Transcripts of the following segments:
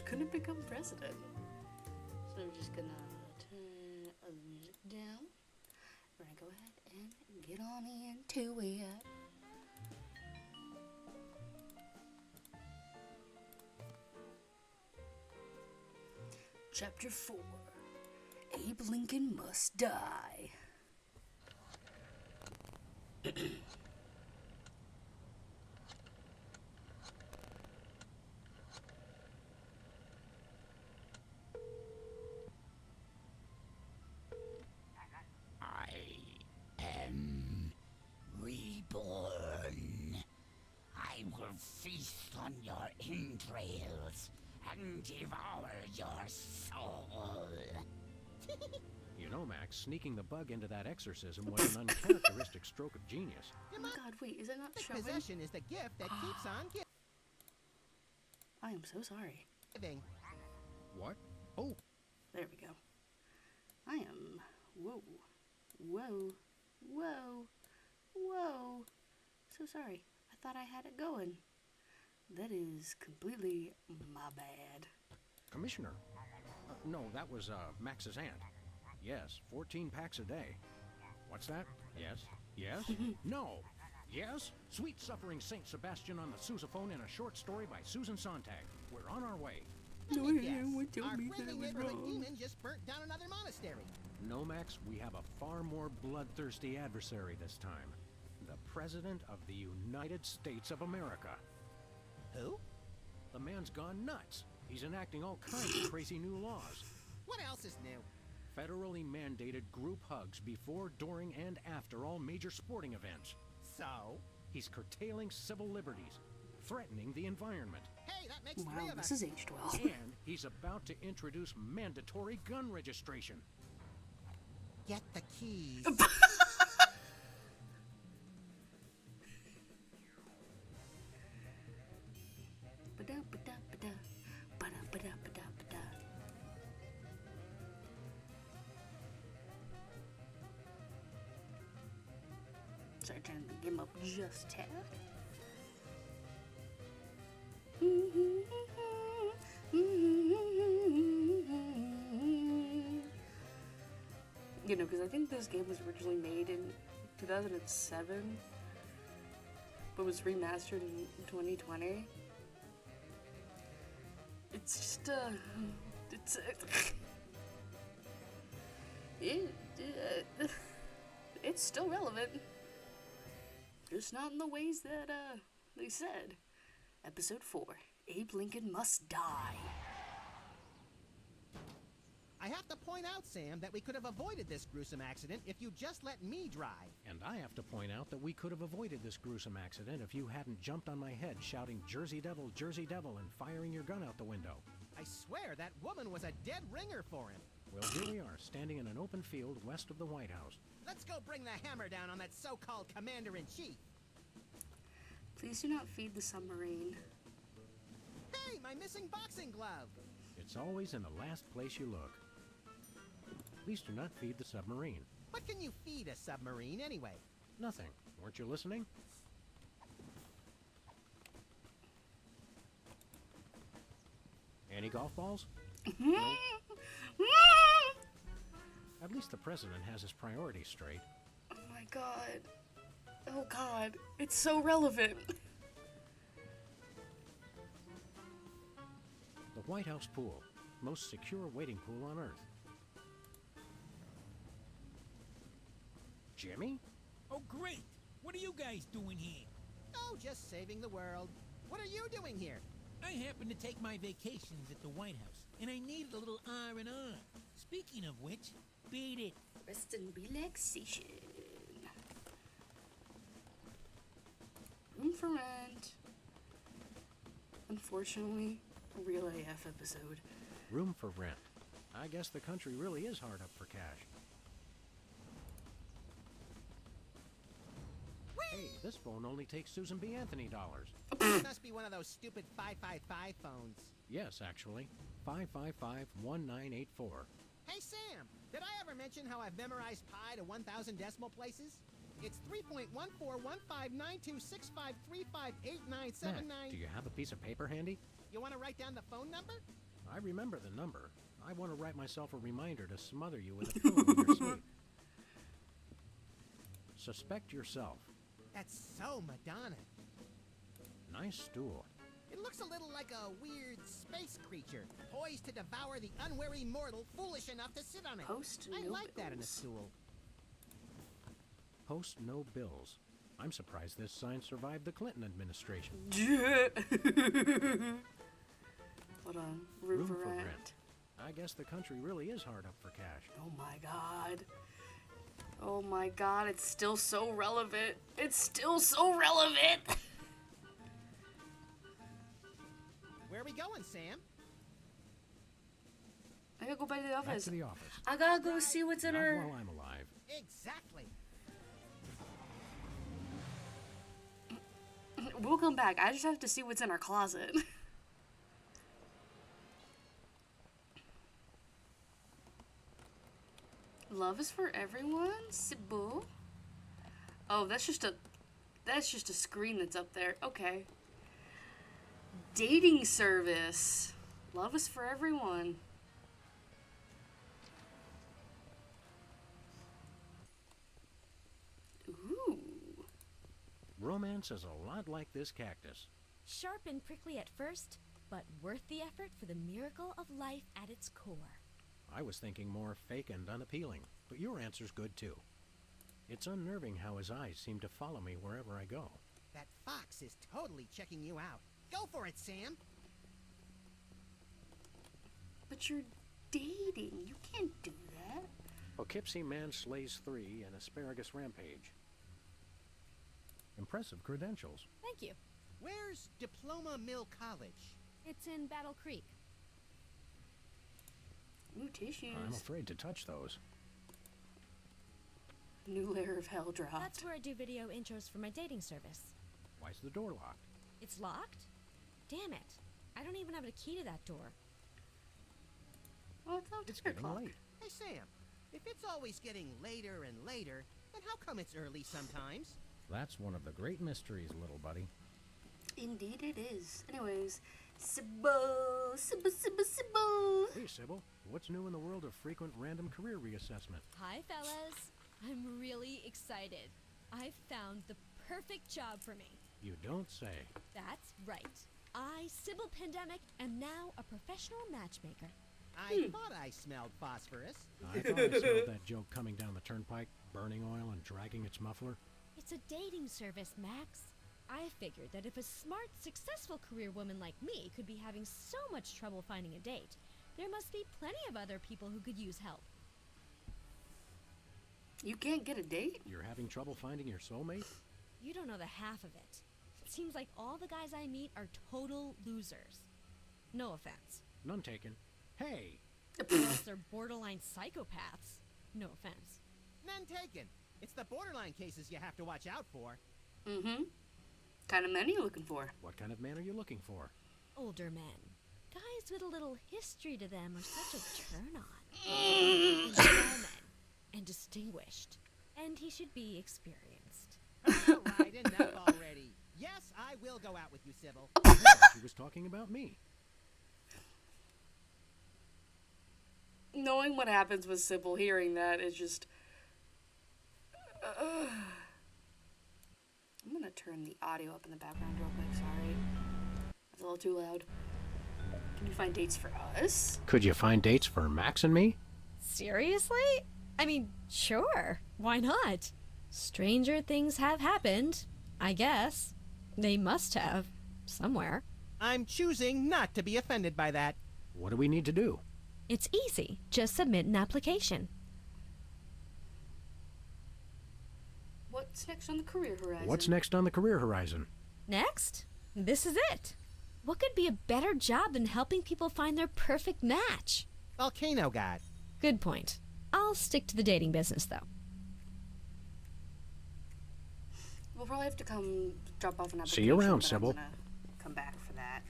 couldn't become president. So we're just gonna turn the music down. We're gonna go ahead and get on into it. Chapter 4. Abe Lincoln Must Die. I am reborn. I will feast on your entrails and devour your soul. You know, Max, sneaking the bug into that exorcism was an uncharacteristic stroke of genius. Oh my god, wait, is it not showing? Possession is the gift that keeps on I am so sorry. giving. What? Oh, There we go. I am... Whoa. Whoa. Whoa. Whoa. So sorry. I thought I had it going. That is completely my bad. Commissioner. No, that was Max's aunt. Yes, 14 packs a day. What's that? Yes. Yes? No. Yes? Sweet Suffering Saint Sebastian on the sousaphone in a short story by Susan Sontag. We're on our way. Let No, me guess. don't Our be friendly that neighborhood wrong. demon just burnt down another monastery. No, Max, we have a far more bloodthirsty adversary this time. The President of the United States of America. Who? The man's gone nuts. He's enacting all kinds of crazy new laws. What else is new? Federally mandated group hugs before, during, and after all major sporting events. So? He's curtailing civil liberties, threatening the environment, Hey, that makes Wow, three of this us. is aged well. and he's about to introduce mandatory gun registration. Get the keys. Ba-da-ba-da-ba-da. Ba-da-ba-da-ba-da-ba-da. Sorry, turn the game up just a tad. You know, because I think this game was originally made in 2007, but was remastered in 2020. It's just, it's, it's still relevant. Just not in the ways that, they said. Episode 4, Abe Lincoln Must Die. I have to point out, Sam, that we could have avoided this gruesome accident if you just let me drive. And I have to point out that we could have avoided this gruesome accident if you hadn't jumped on my head shouting Jersey Devil, and firing your gun out the window. I swear that woman was a dead ringer for him. Well, here we are, standing in an open field west of the White House. Let's go bring the hammer down on that so-called commander-in-chief. Please do not feed the submarine. Hey, my missing boxing glove. It's always in the last place you look. Please do not feed the submarine. What can you feed a submarine anyway? Nothing. Weren't you listening? Any golf balls? No. At least the president has his priorities straight. Oh my god. Oh god. It's so relevant. The White House pool. Most secure waiting pool on Earth. Jimmy? Oh, great! What are you guys doing here? Oh, just saving the world. What are you doing here? I happen to take my vacations at the White House, and I needed a little R&R. Speaking of which, beat it. Rest and relaxation. Room for rent. Unfortunately, a real AF episode. Room for rent. I guess the country really is hard up for cash. Hey, this phone only takes Susan B. Anthony dollars. It must be one of those stupid 555 phones. Yes, actually. 555-1984. Hey, Sam, did I ever mention how I've memorized pi to 1,000 decimal places? It's 3.14159265358979. Matt, do you have a piece of paper handy? You want to write down the phone number? I remember the number. I want to write myself a reminder to smother you with a pillow in your sleep. Suspect yourself. That's so Madonna. Nice stool. It looks a little like a weird space creature, poised to devour the unwary mortal foolish enough to sit on it. Post I no like that in a bills. stool. Post no bills. I'm surprised this sign survived the Clinton administration. Hold on. Room for rent. I guess the country really is hard up for cash. Oh my god. Oh my god, it's still so relevant. It's still so relevant. Where are we going, Sam? I gotta go back to the Back office. to the office. I gotta go see what's in Not her. while I'm alive. Exactly. We'll come back. I just have to see what's in our closet. Love is for everyone, Sybil. Oh, that's just a screen that's up there. Okay. Dating service. Love is for everyone. Ooh. Romance is a lot like this cactus. Sharp and prickly at first, but worth the effort for the miracle of life at its core. I was thinking more fake and unappealing, but your answer's good too. It's unnerving how his eyes seem to follow me wherever I go. That fox is totally checking you out. Go for it, Sam. But you're dating. You can't do that. Poughkeepsie man slays 3 and asparagus rampage. Impressive credentials. Thank you. Where's Diploma Mill College? It's in Battle Creek. Ooh, tissues. I'm afraid to touch those. New layer of hell dropped. That's where I do video intros for my dating service. Why's the door locked? It's locked? Damn it. I don't even have a key to that door. Well, it's not It's 10 getting o'clock. late. Hey, Sam. If it's always getting later and later, then how come it's early sometimes? That's one of the great mysteries, little buddy. Indeed it is. Anyways, Sybil, Sybil, Sybil, Sybil. Hey, Sybil, what's new in the world of frequent random career reassessment? Hi, fellas. I'm really excited. I've found the perfect job for me. You don't say. That's right. I, Sybil Pandemic, am now a professional matchmaker. I thought I smelled phosphorus. I thought I smelled that joke coming down the turnpike, burning oil and dragging its muffler. It's a dating service, Max. I figured that if a smart, successful career woman like me could be having so much trouble finding a date, there must be plenty of other people who could use help. You can't get a date? You're having trouble finding your soulmate? You don't know the half of it. It seems like all the guys I meet are total losers. No offense. None taken. Hey! Unless they're borderline psychopaths. No offense. None taken. It's the borderline cases you have to watch out for. Mm-hmm. Kind of men are you looking for? What kind of man are you looking for? Older men. Guys with a little history to them are such a turn-on. Men. And distinguished. And he should be experienced. All right, enough already. Yes, I will go out with you, Sybil. She was talking about me. Knowing what happens with Sybil, hearing that is just... I'm gonna turn the audio up in the background real quick, sorry. That's a little too loud. Can you find dates for us? Could you find dates for Max and me? Seriously? I mean, sure. Why not? Stranger things have happened, I guess. They must have. Somewhere. I'm choosing not to be offended by that. What do we need to do? It's easy. Just submit an application. What's next on the career horizon? What's next on the career horizon? Next, this is it. What could be a better job than helping people find their perfect match? Volcano God. Good point. I'll stick to the dating business, though. We'll probably have to come drop off an application. See you around, but I'm Sybil. gonna come back for that.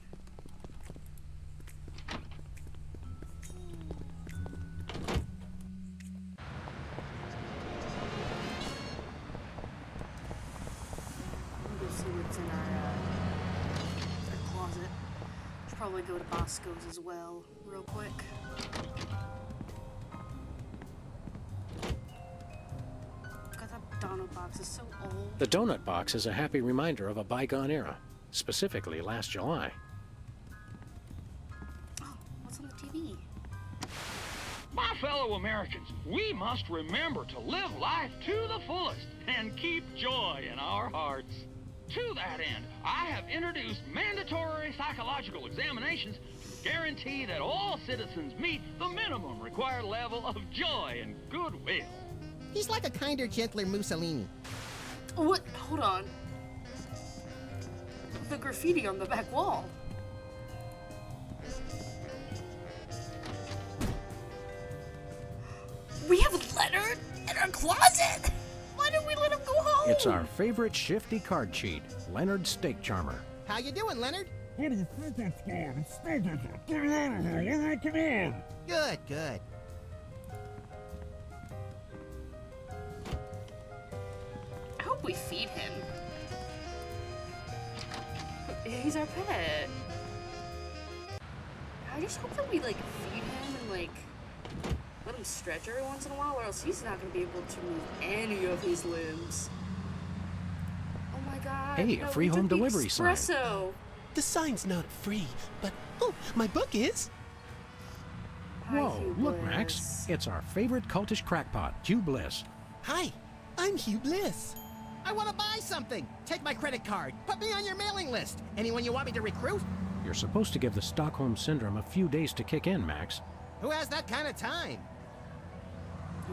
We'll go see what's in our closet. Should probably go to Bosco's as well. real quick. God, that donut box is so old. The donut box is a happy reminder of a bygone era, specifically last July. Oh, what's on the TV? My fellow Americans, we must remember to live life to the fullest and keep joy in our hearts. To that end, I have introduced mandatory psychological examinations to guarantee that all citizens meet the minimum required level of joy and goodwill. He's like a kinder, gentler Mussolini. What? Hold on. The graffiti on the back wall. We have Leonard in our closet! Why didn't we let him go home? It's our favorite shifty card cheat, Leonard's Steak Charmer. How you doing, Leonard? What do you think that's for? It's still different. Get me out of here. Come on. Good, good. I hope we feed him. He's our pet. I just hope that we, like, feed him and, like, let him stretch every once in a while, or else he's not going to be able to move any of his limbs. Oh my god. Hey, a no, free we home took the delivery sign. espresso. The sign's not free, but oh, my book is. Hi, Whoa, Hugh look, Bliss. Max. It's our favorite cultish crackpot, Hugh Bliss. Hi, I'm Hugh Bliss. I want to buy something. Take my credit card. Put me on your mailing list. Anyone you want me to recruit? You're supposed to give the Stockholm Syndrome a few days to kick in, Max. Who has that kind of time?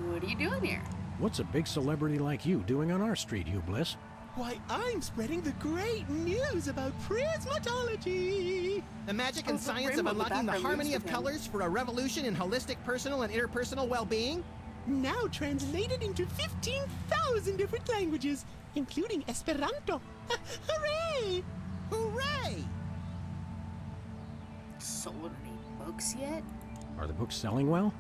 What are you doing here? What's a big celebrity like you doing on our street, Hugh Bliss? Why, I'm spreading the great news about prismatology. The magic Oh, and the science of rainbow in the unlocking the background harmony moves of with him. colors for a revolution in holistic personal and interpersonal well-being? Now translated into 15,000 different languages, including Esperanto. Hooray! Hooray! Sold any books yet? Are the books selling well?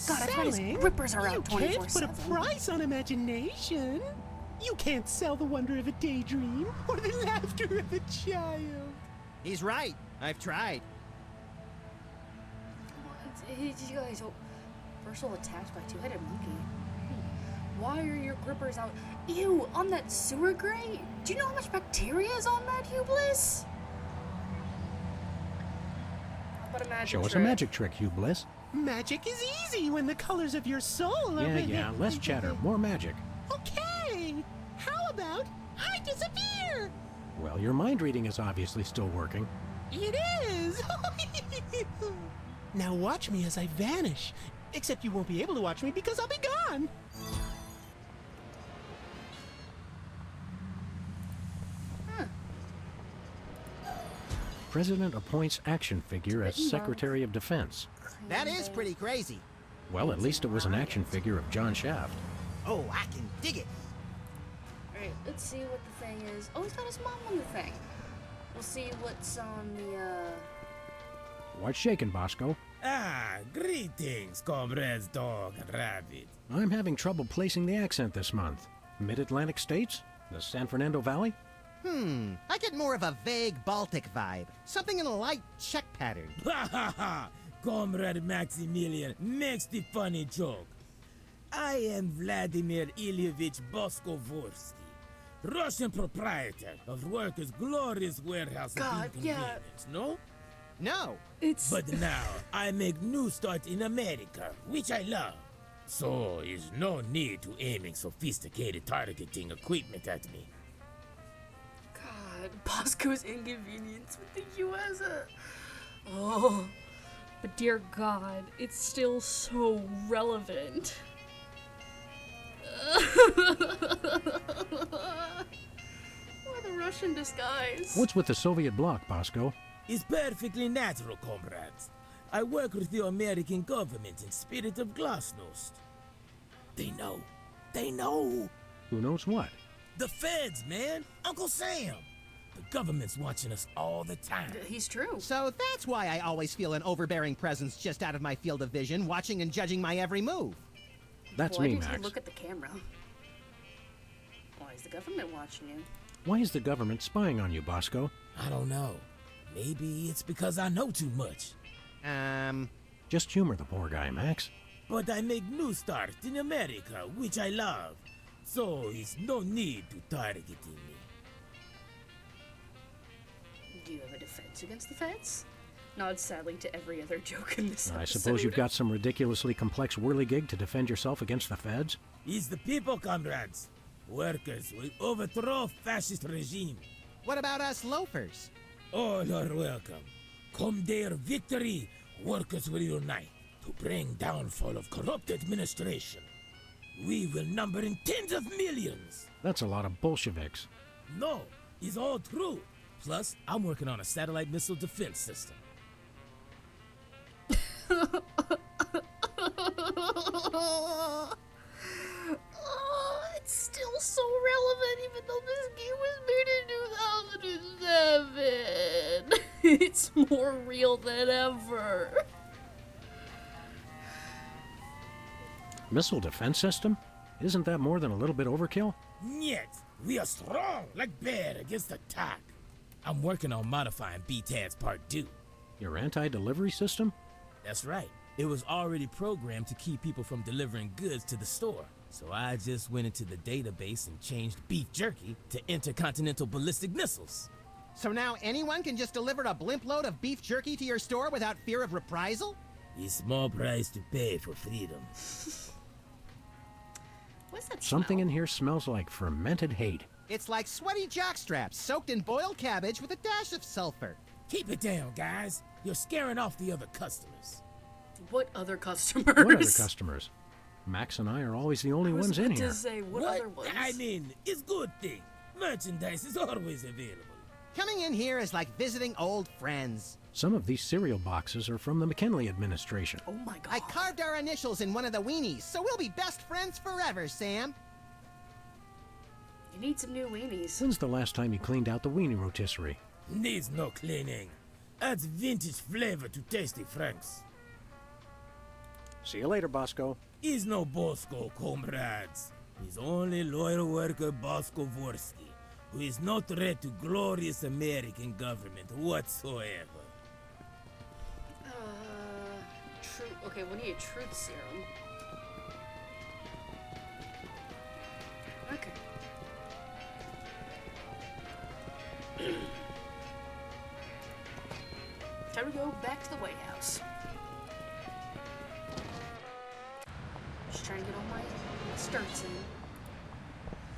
God, I bet his Selling? grippers are out You can't put a 24/7. price on imagination. You can't sell the wonder of a daydream or the laughter of a child. He's right. I've tried. You guys, first of all, attacked by a two-headed monkey. Why are your grippers out? Ew, on that sewer grate? Do you know how much bacteria is on that, Hugh Bliss? How about a magic Show us a trick? magic trick, Hugh Bliss. Magic is easy when the colors of your soul are. Yeah, less chatter, more magic. Okay. How about I disappear? Well, your mind reading is obviously still working. It is. Now watch me as I vanish. Except you won't be able to watch me because I'll be gone. President appoints action figure as Secretary of Defense. That is pretty crazy. Well, at least it was an action figure of John Shaft. Oh, I can dig it. Alright, let's see what the thing is. Oh, he's got his mom on the thing. We'll see what's on the, What's shaking, Bosco? Ah, greetings, comrades dog and rabbit. I'm having trouble placing the accent this month. Mid-Atlantic states? The San Fernando Valley? I get more of a vague Baltic vibe. Something in a light Czech pattern. Ha ha ha! Comrade Maximilian makes the funny joke. I am Vladimir Ilyevich Boskovorsky, Russian proprietor of Workers' Glorious Warehouse God, of yeah. Inconvenience, no? No. it's... But now, I make new start in America, which I love. So, is no need to aiming sophisticated targeting equipment at me. God, Bosco's inconvenience with the U.S. Oh, but dear God, it's still so relevant. Why the Russian disguise? What's with the Soviet bloc, Bosco? It's perfectly natural, comrades. I work with the American government in spirit of glasnost. They know. They know. Who knows what? The feds, man. Uncle Sam. The government's watching us all the time. He's true. So that's why I always feel an overbearing presence just out of my field of vision, watching and judging my every move. That's Why me, did you Max. look at the camera? Why is the government watching you? Why is the government spying on you, Bosco? I don't know. Maybe it's because I know too much. Just humor the poor guy, Max. But I make new start in America, which I love. So it's no need to target me. Do you have a defense against the feds? Nods sadly to every other joke in this I episode. suppose you've got some ridiculously complex whirligig to defend yourself against the feds? It's the people, comrades. Workers will overthrow fascist regime. What about us loafers? All are welcome. Come their victory, workers will unite to bring downfall of corrupt administration. We will number in tens of millions. That's a lot of Bolsheviks. No, it's all true. Plus, I'm working on a satellite missile defense system. Oh, it's still so relevant even though this game was made in 2007. It's more real than ever. Missile defense system? Isn't that more than a little bit overkill? Yet, we are strong like bear against attack. I'm working on modifying BTAD's Part 2. Your anti-delivery system? That's right. It was already programmed to keep people from delivering goods to the store. So I just went into the database and changed beef jerky to intercontinental ballistic missiles. So now anyone can just deliver a blimp load of beef jerky to your store without fear of reprisal? A small price to pay for freedom. What's that Something smell? in here smells like fermented hate. It's like sweaty jockstraps soaked in boiled cabbage with a dash of sulfur. Keep it down, guys. You're scaring off the other customers. What other customers? What other customers? Max and I are always the only ones in To here. say, what other ones? I mean, it's good thing. Merchandise is always available. Coming in here is like visiting old friends. Some of these cereal boxes are from the McKinley administration. Oh my god. I carved our initials in one of the weenies, so we'll be best friends forever, Sam. You need some new weenies. When's the last time you cleaned out the weenie rotisserie? Needs no cleaning. Adds vintage flavor to Tasty Franks. See you later, Bosco. He's no Bosco, comrades. He's only loyal worker Bosco Vorsky, who is no threat to glorious American government whatsoever. Okay, we need a truth serum. Okay. Time to go back to the White House. Just trying to get all my starts in.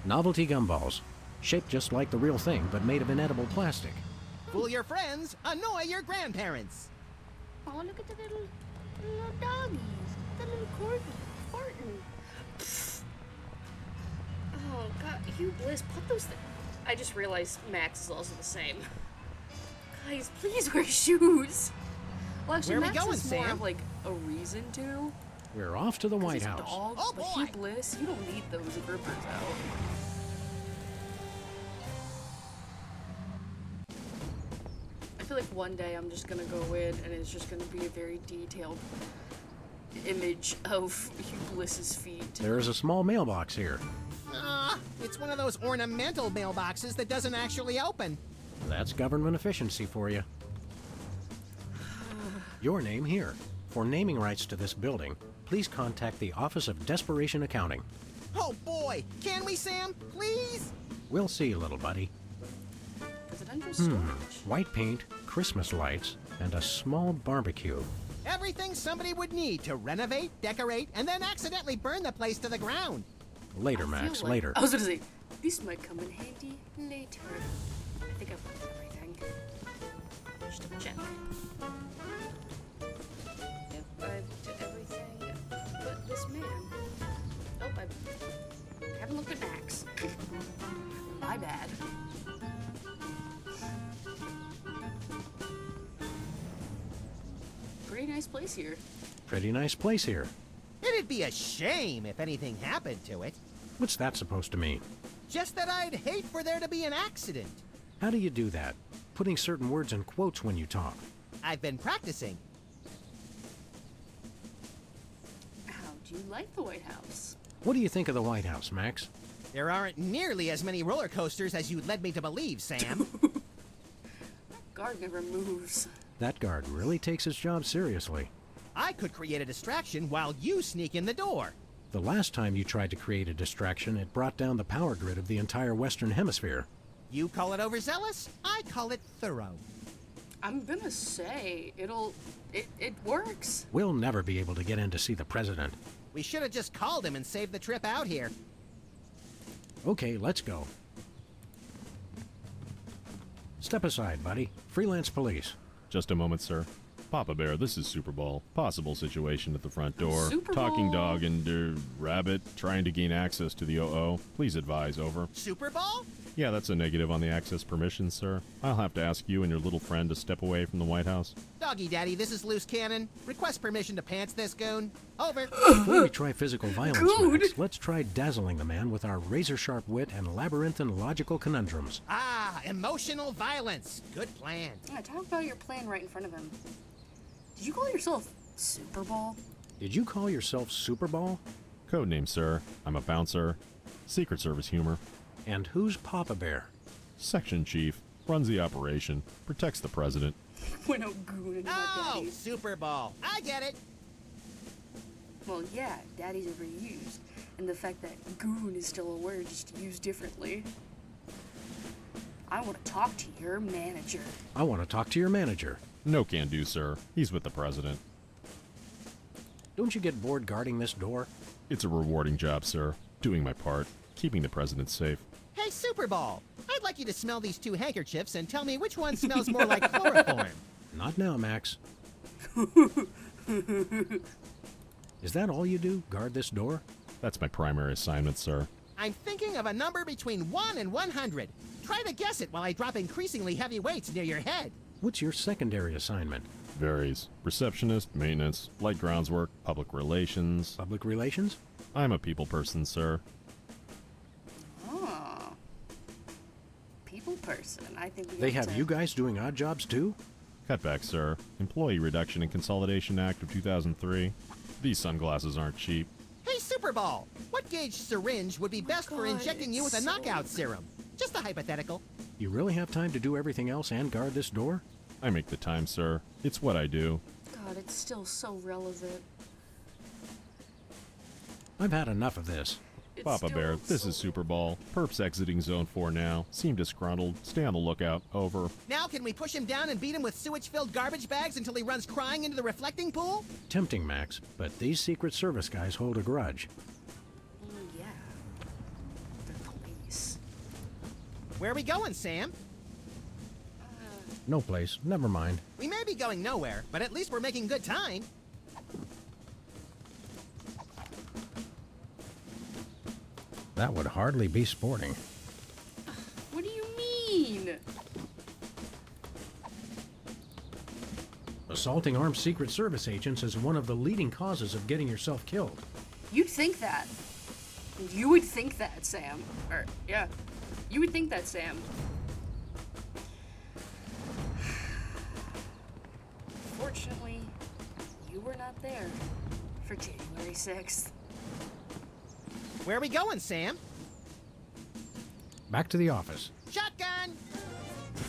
Novelty gumballs. Shaped just like the real thing, but made of inedible plastic. Fool your friends, annoy your grandparents. Oh, look at the little doggies. The little corgi farting. Oh, God. Hugh Bliss, put those I just realized Max is also the same. Guys, please wear shoes. Well, actually, Where are we Max going, is more Sam? of, like, a reason to. We're off to the 'Cause White he's a House. dog, Oh, but boy. Hugh Bliss, you don't need those grippers out. I feel like one day I'm just gonna go in and it's just gonna be a very detailed image of Hugh Bliss's feet. There's a small mailbox here. It's one of those ornamental mailboxes that doesn't actually open. That's government efficiency for you. Your name here. For naming rights to this building, please contact the Office of Desperation Accounting. Oh boy, can we, Sam? Please? We'll see, little buddy. Presidential storage. White paint, Christmas lights, and a small barbecue. Everything somebody would need to renovate, decorate, and then accidentally burn the place to the ground. Later, I Max, feel like- later. I was gonna say, this might come in handy later. I think I've done everything. Just double check. Yep, I did everything but this man. Oh, I haven't looked at Max. My bad. Pretty nice place here. Pretty nice place here. It'd be a shame if anything happened to it. What's that supposed to mean? Just that I'd hate for there to be an accident. How do you do that? Putting certain words in quotes when you talk. I've been practicing. How do you like the White House? What do you think of the White House, Max? There aren't nearly as many roller coasters as you led me to believe, Sam. Guard never moves. That guard really takes his job seriously. I could create a distraction while you sneak in the door. The last time you tried to create a distraction, it brought down the power grid of the entire Western Hemisphere. You call it overzealous, I call it thorough. I'm gonna say it works. We'll never be able to get in to see the president. We should have just called him and saved the trip out here. Okay, let's go. Step aside, buddy. Freelance police. Just a moment, sir. Papa Bear, this is Super Ball. Possible situation at the front door. Super Talking Ball. dog and rabbit trying to gain access to the OO. Please advise, over. Super Ball? Yeah, that's a negative on the access permission, sir. I'll have to ask you and your little friend to step away from the White House. Doggy Daddy, this is Loose Cannon. Request permission to pants this goon. Over. Before we try physical violence, Good. Max, let's try dazzling the man with our razor-sharp wit and labyrinthine logical conundrums. Ah, emotional violence. Good plan. Yeah, talk about your plan right in front of him. Did you call yourself Super Ball? Did you call yourself Super Ball? Codename, sir. I'm a bouncer. Secret Service humor. And who's Papa Bear? Section chief. Runs the operation. Protects the president. Went out goon and Oh, daddy. Super Ball. I get it. Well, yeah, daddy's overused. And the fact that goon is still a word just used differently. I want to talk to your manager. I want to talk to your manager. No can do, sir. He's with the president. Don't you get bored guarding this door? It's a rewarding job, sir. Doing my part. Keeping the president safe. Hey, Super Ball. I'd like you to smell these two handkerchiefs and tell me which one smells more like chloroform. Not now, Max. Is that all you do? Guard this door? That's my primary assignment, sir. I'm thinking of a number between 1 and 100. Try to guess it while I drop increasingly heavy weights near your head. What's your secondary assignment? Varies. Receptionist, maintenance, light grounds work, public relations. Public relations? I'm a people person, sir. Oh. People person. I think we They got have to- you guys doing odd jobs too? Cutback, sir. Employee Reduction and Consolidation Act of 2003. These sunglasses aren't cheap. Hey, Super Ball. What gauge syringe would be best for God, injecting you with a it's knockout so- serum? Just a hypothetical. You really have time to do everything else and guard this door? I make the time, sir. It's what I do. God, it's still so relevant. I've had enough of this. It's Papa still Bear, this so is Super Ball. Perps exiting Zone 4 now. Seem disgruntled. Stay on the lookout. Over. Now can we push him down and beat him with sewage-filled garbage bags until he runs crying into the reflecting pool? Tempting, Max, but these Secret Service guys hold a grudge. Yeah. They're police. Where are we going, Sam? No place. Never mind. We may be going nowhere, but at least we're making good time. That would hardly be sporting. What do you mean? Assaulting armed Secret Service agents is one of the leading causes of getting yourself killed. You'd think that. You would think that, Sam. Or, yeah. You would think that, Sam. Fortunately, you were not there for January 6th. Where are we going, Sam? Back to the office. Shotgun!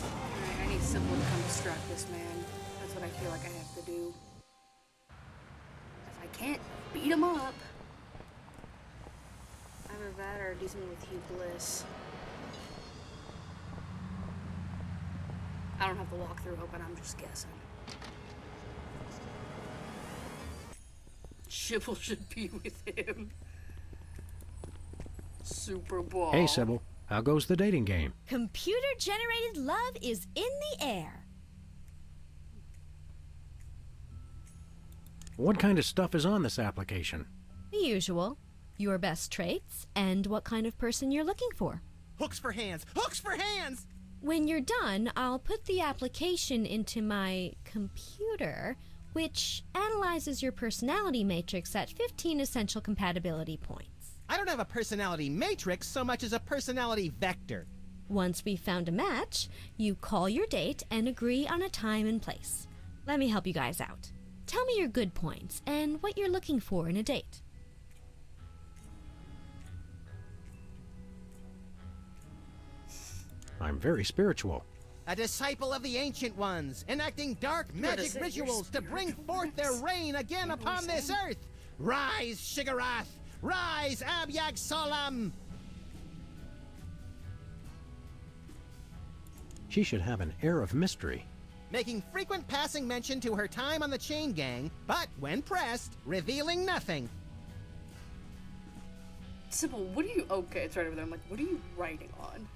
Alright, I need someone to come distract this man. That's what I feel like I have to do. If I can't beat him up, either that or do something with Hugh Bliss. I don't have the walkthrough open, I'm just guessing. Sybil should be with him. Super Ball. Hey, Sybil. How goes the dating game? Computer-generated love is in the air. What kind of stuff is on this application? The usual. Your best traits and what kind of person you're looking for. Hooks for hands! Hooks for hands! When you're done, I'll put the application into my computer, which analyzes your personality matrix at 15 essential compatibility points. I don't have a personality matrix so much as a personality vector. Once we've found a match, you call your date and agree on a time and place. Let me help you guys out. Tell me your good points and what you're looking for in a date. I'm very spiritual. A disciple of the Ancient Ones, enacting dark magic say rituals to your bring spirit forth their works. reign again You know what upon I'm this saying? earth! Rise, Shigarath! Rise, Abyag Solam! She should have an air of mystery. Making frequent passing mention to her time on the Chain Gang, but when pressed, revealing nothing. Sybil, what are you... Okay, it's right over there. I'm like, what are you writing on?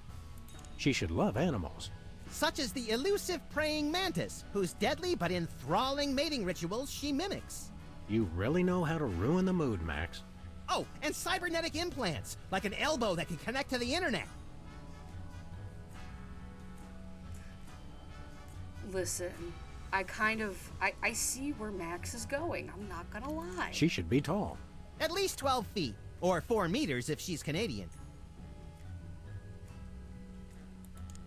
She should love animals. Such as the elusive praying mantis, whose deadly but enthralling mating rituals she mimics. You really know how to ruin the mood, Max. Oh, and cybernetic implants, like an elbow that can connect to the internet. Listen, I see where Max is going. I'm not gonna lie. She should be tall. At least 12 feet, or 4 meters if she's Canadian.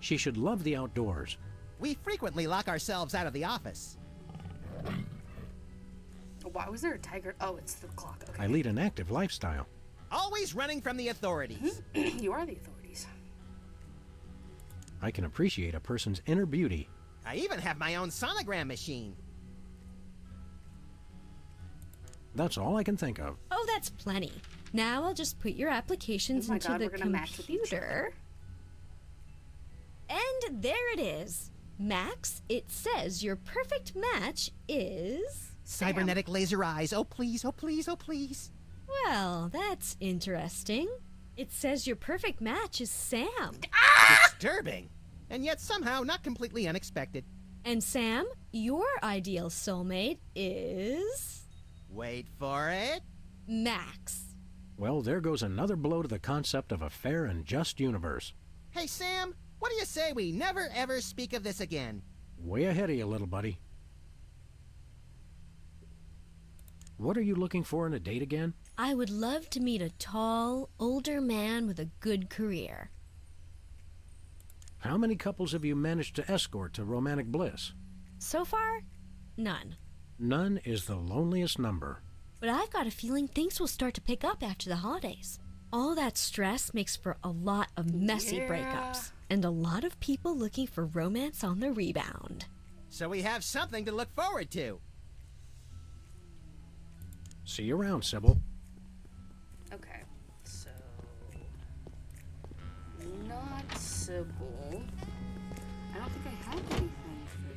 She should love the outdoors. We frequently lock ourselves out of the office. Why was there a tiger? Oh, it's the clock. Okay. I lead an active lifestyle. Always running from the authorities. You are the authorities. I can appreciate a person's inner beauty. I even have my own sonogram machine. That's all I can think of. Oh, that's plenty. Now I'll just put your applications Oh my into God, the we're gonna match with each computer. And there it is. Max, it says your perfect match is... Cybernetic laser eyes. Oh, please, oh, please, oh, please. Well, that's interesting. It says your perfect match is Sam. Disturbing. And yet somehow not completely unexpected. And Sam, your ideal soulmate is... Wait for it. Max. Well, there goes another blow to the concept of a fair and just universe. Hey, Sam, what do you say we never ever speak of this again? Way ahead of you, little buddy. What are you looking for in a date again? I would love to meet a tall, older man with a good career. How many couples have you managed to escort to romantic bliss? So far, none. None is the loneliest number. But I've got a feeling things will start to pick up after the holidays. All that stress makes for a lot of messy Yeah. breakups, and a lot of people looking for romance on the rebound. So we have something to look forward to. See you around, Sybil. Okay, so not Sybil. I don't think I have anything for the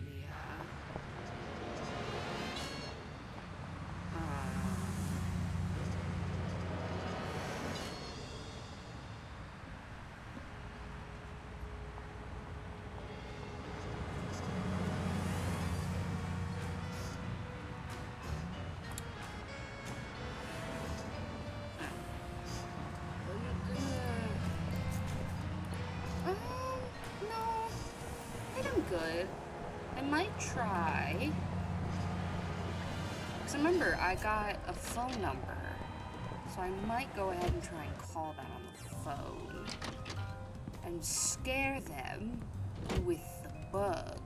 no, I think I'm good. I might try. Because remember, I got a phone number. So I might go ahead and try and call them on the phone. And scare them with the bug.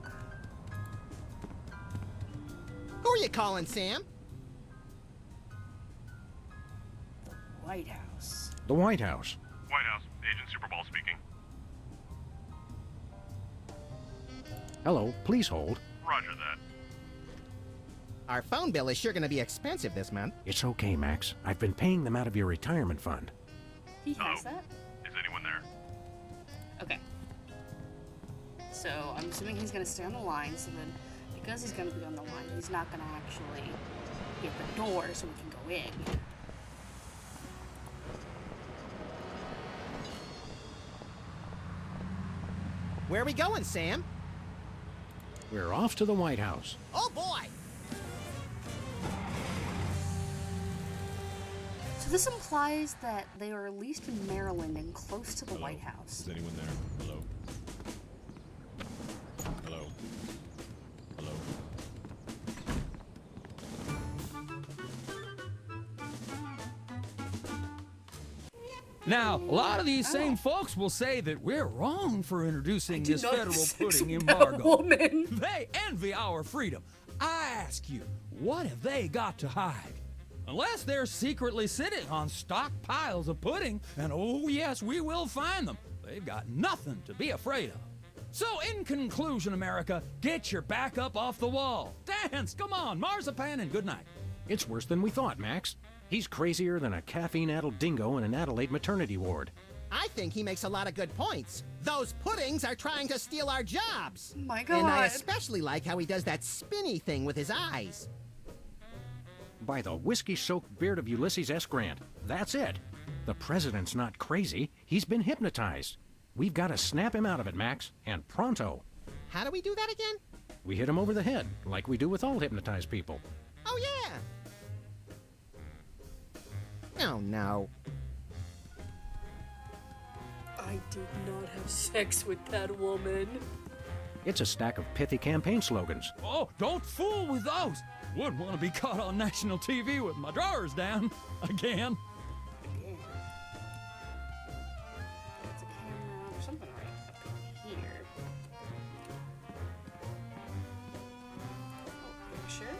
Who are you calling, Sam? The White House. The White House. White House, Agent Superball speaking. Hello, please hold. Roger that. Our phone bill is sure going to be expensive this month. It's okay, Max. I've been paying them out of your retirement fund. He has that? Is anyone there? Okay. So I'm assuming he's gonna stay on the line, so then because he's gonna be on the line, he's not gonna actually get the door so we can go in. Where are we going, Sam? We're off to the White House. Oh, boy! So this implies that they are at least in Maryland and close to the White House. Is anyone there? Hello? Hello? Hello? Now, a lot of these same folks will say that we're wrong for introducing this not federal sex pudding with that embargo. woman. They envy our freedom. I ask you, what have they got to hide? Unless they're secretly sitting on stockpiles of pudding, and oh yes, we will find them, they've got nothing to be afraid of. So, in conclusion, America, get your back up off the wall. Dance, come on, marzipan, and good night. It's worse than we thought, Max. He's crazier than a caffeine-addled dingo in an Adelaide maternity ward. I think he makes a lot of good points. Those puddings are trying to steal our jobs. My God. And I especially like how he does that spinny thing with his eyes. By the whiskey-soaked beard of Ulysses S. Grant. That's it. The president's not crazy. He's been hypnotized. We've got to snap him out of it, Max, and pronto. How do we do that again? We hit him over the head, like we do with all hypnotized people. Oh, yeah. Oh, no. I did not have sex with that woman. It's a stack of pithy campaign slogans. Oh, don't fool with those. Wouldn't want to be caught on national TV with my drawers down. Again. It's a camera. There's something right up here. Oh, picture.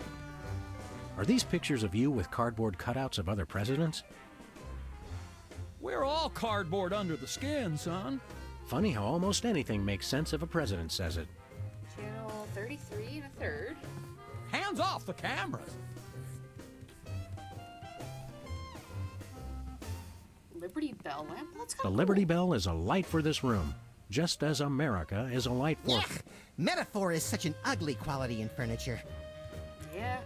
Are these pictures of you with cardboard cutouts of other presidents? We're all cardboard under the skin, son. Funny how almost anything makes sense if a president says it. Channel 33 and a third. Hands off the cameras. Liberty Bell lamp? That's The kind of Liberty Bell is a light for this room, just as America is a light for... Yuck! Metaphor is such an ugly quality in furniture. Yeah.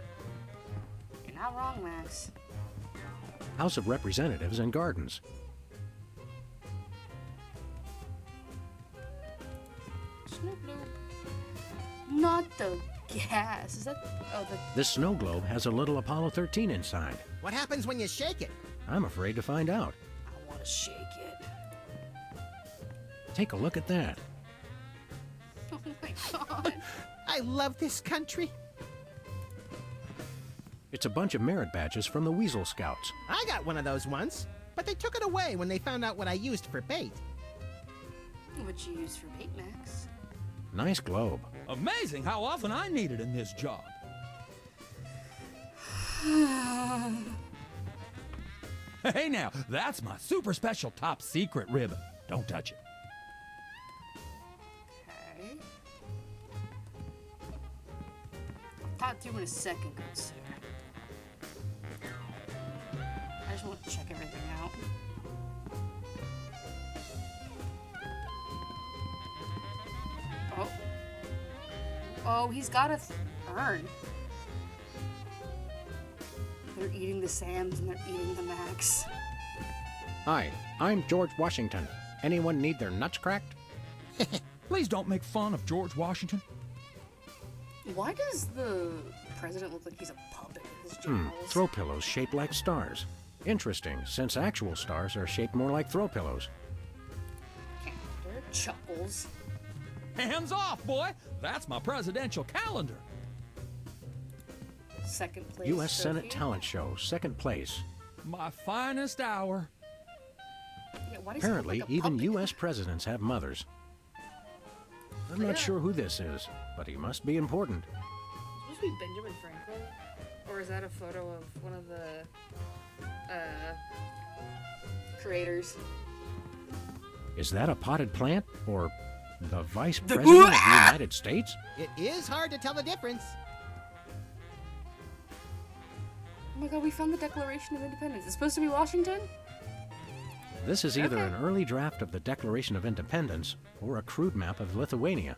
You're not wrong, Max. House of Representatives and Gardens. Snoop Loop. Not the gas. Is that... Oh, the... This snow globe has a little Apollo 13 inside. What happens when you shake it? I'm afraid to find out. I want to shake it. Take a look at that. Oh my God. I love this country. It's a bunch of merit badges from the Weasel Scouts. I got one of those once, but they took it away when they found out what I used for bait. What you use for bait, Max? Nice globe. Amazing how often I need it in this job. Hey now, that's my super special top secret ribbon. Don't touch it. Okay. I'll talk to you in a second, good sir. I just want to check everything out. Oh. Oh, he's got a urn. They're eating the Sams and they're eating the Max. Hi, I'm George Washington. Anyone need their nuts cracked? Please don't make fun of George Washington. Why does the president look like he's a puppet with his jowls? Throw pillows shaped like stars. Interesting, since actual stars are shaped more like throw pillows. Calendar, chuckles. Hands off, boy! That's my presidential calendar. Second place. U.S. trophy. Senate Talent Show, second place. My finest hour. Yeah, why does he look Apparently, like a even puppet? U.S. presidents have mothers. I'm not sure who this is, but he must be important. Is it supposed to be Benjamin Franklin? Or is that a photo of one of the creators? Is that a potted plant or the Vice President of the United States? It is hard to tell the difference. Oh my God, we found the Declaration of Independence. It's supposed to be Washington? This is either Okay. an early draft of the Declaration of Independence or a crude map of Lithuania.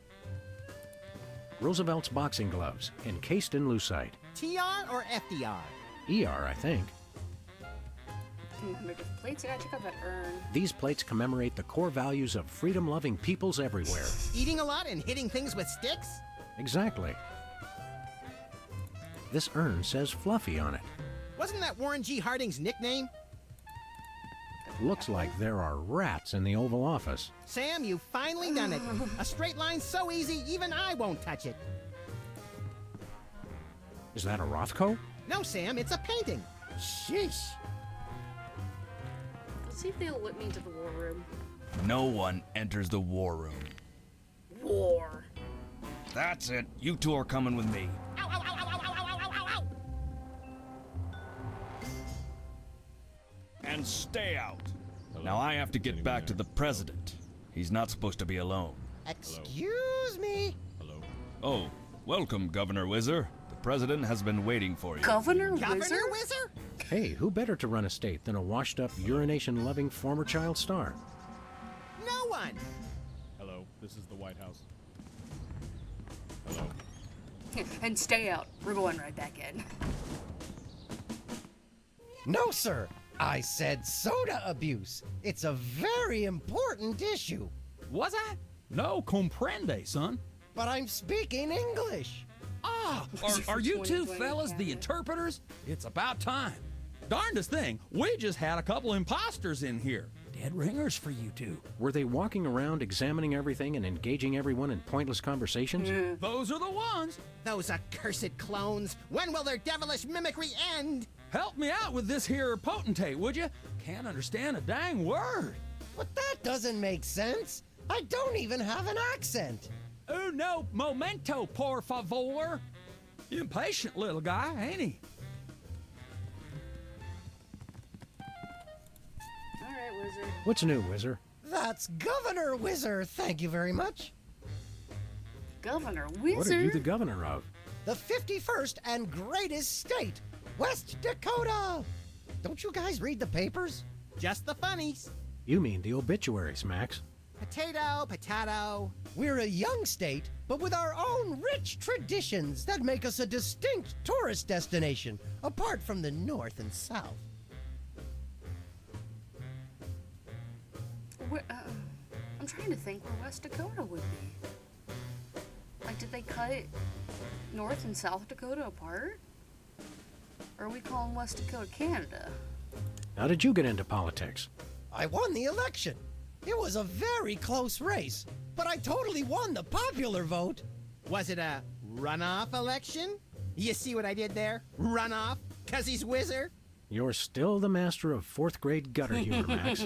Roosevelt's boxing gloves, encased in lucite. TR or FDR? ER, I think. Commemorative plates. I gotta check out that urn. These plates commemorate the core values of freedom-loving peoples everywhere. Eating a lot and hitting things with sticks? Exactly. This urn says Fluffy on it. Wasn't that Warren G. Harding's nickname? Looks like there are rats in the Oval Office. Sam, you've finally done it. A straight line so easy, even I won't touch it. Is that a Rothko? No, Sam, it's a painting. Sheesh. Let's see if they'll let me into the war room. No one enters the war room. War. That's it. You two are coming with me. Ow, ow, ow, ow, ow, ow, ow, ow, ow, ow. And stay out. Now I have to get back to the president. He's not supposed to be alone. Excuse me. Hello. Oh, welcome, Governor Whizzer. The president has been waiting for you. Governor Governor Wizard? Whizzer? Hey, who better to run a state than a washed-up, urination-loving former child star? No one. Hello. This is the White House. Hello. And stay out. We're going right back in. No, sir. I said soda abuse. It's a very important issue. Was I? No comprende, son. But I'm speaking English. Ah, are you two 2020 fellas the Canada. interpreters? It's about time. Darndest thing, we just had a couple imposters in here. Dead ringers for you two. Were they walking around examining everything and engaging everyone in pointless conversations? Those are the ones. Those accursed clones. When will their devilish mimicry end? Help me out with this here potentate, would you? Can't understand a dang word. But that doesn't make sense. I don't even have an accent. Uno momento, por favor. Impatient little guy, ain't he? All right, Wizard. What's new, Whizzer? That's Governor Whizzer, thank you very much. Governor Wizard? What are you the governor of? The 51st and greatest state, West Dakota. Don't you guys read the papers? Just the funnies. You mean the obituaries, Max. Potato, potato. We're a young state, but with our own rich traditions that make us a distinct tourist destination, apart from the North and South. I'm trying to think where West Dakota would be. Like, did they cut North and South Dakota apart? Or are we calling West Dakota Canada? How did you get into politics? I won the election. It was a very close race, but I totally won the popular vote. Was it a runoff election? You see what I did there? Runoff? 'Cause he's Whizzer? You're still the master of fourth grade gutter humor, Max.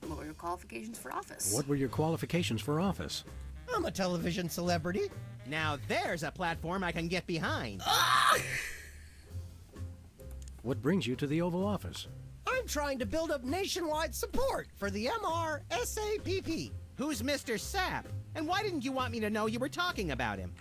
What were your qualifications for office? What were your qualifications for office? I'm a television celebrity. Now there's a platform I can get behind. What brings you to the Oval Office? I'm trying to build up nationwide support for the MRSAPP. Who's Mr. Sapp? And why didn't you want me to know you were talking about him?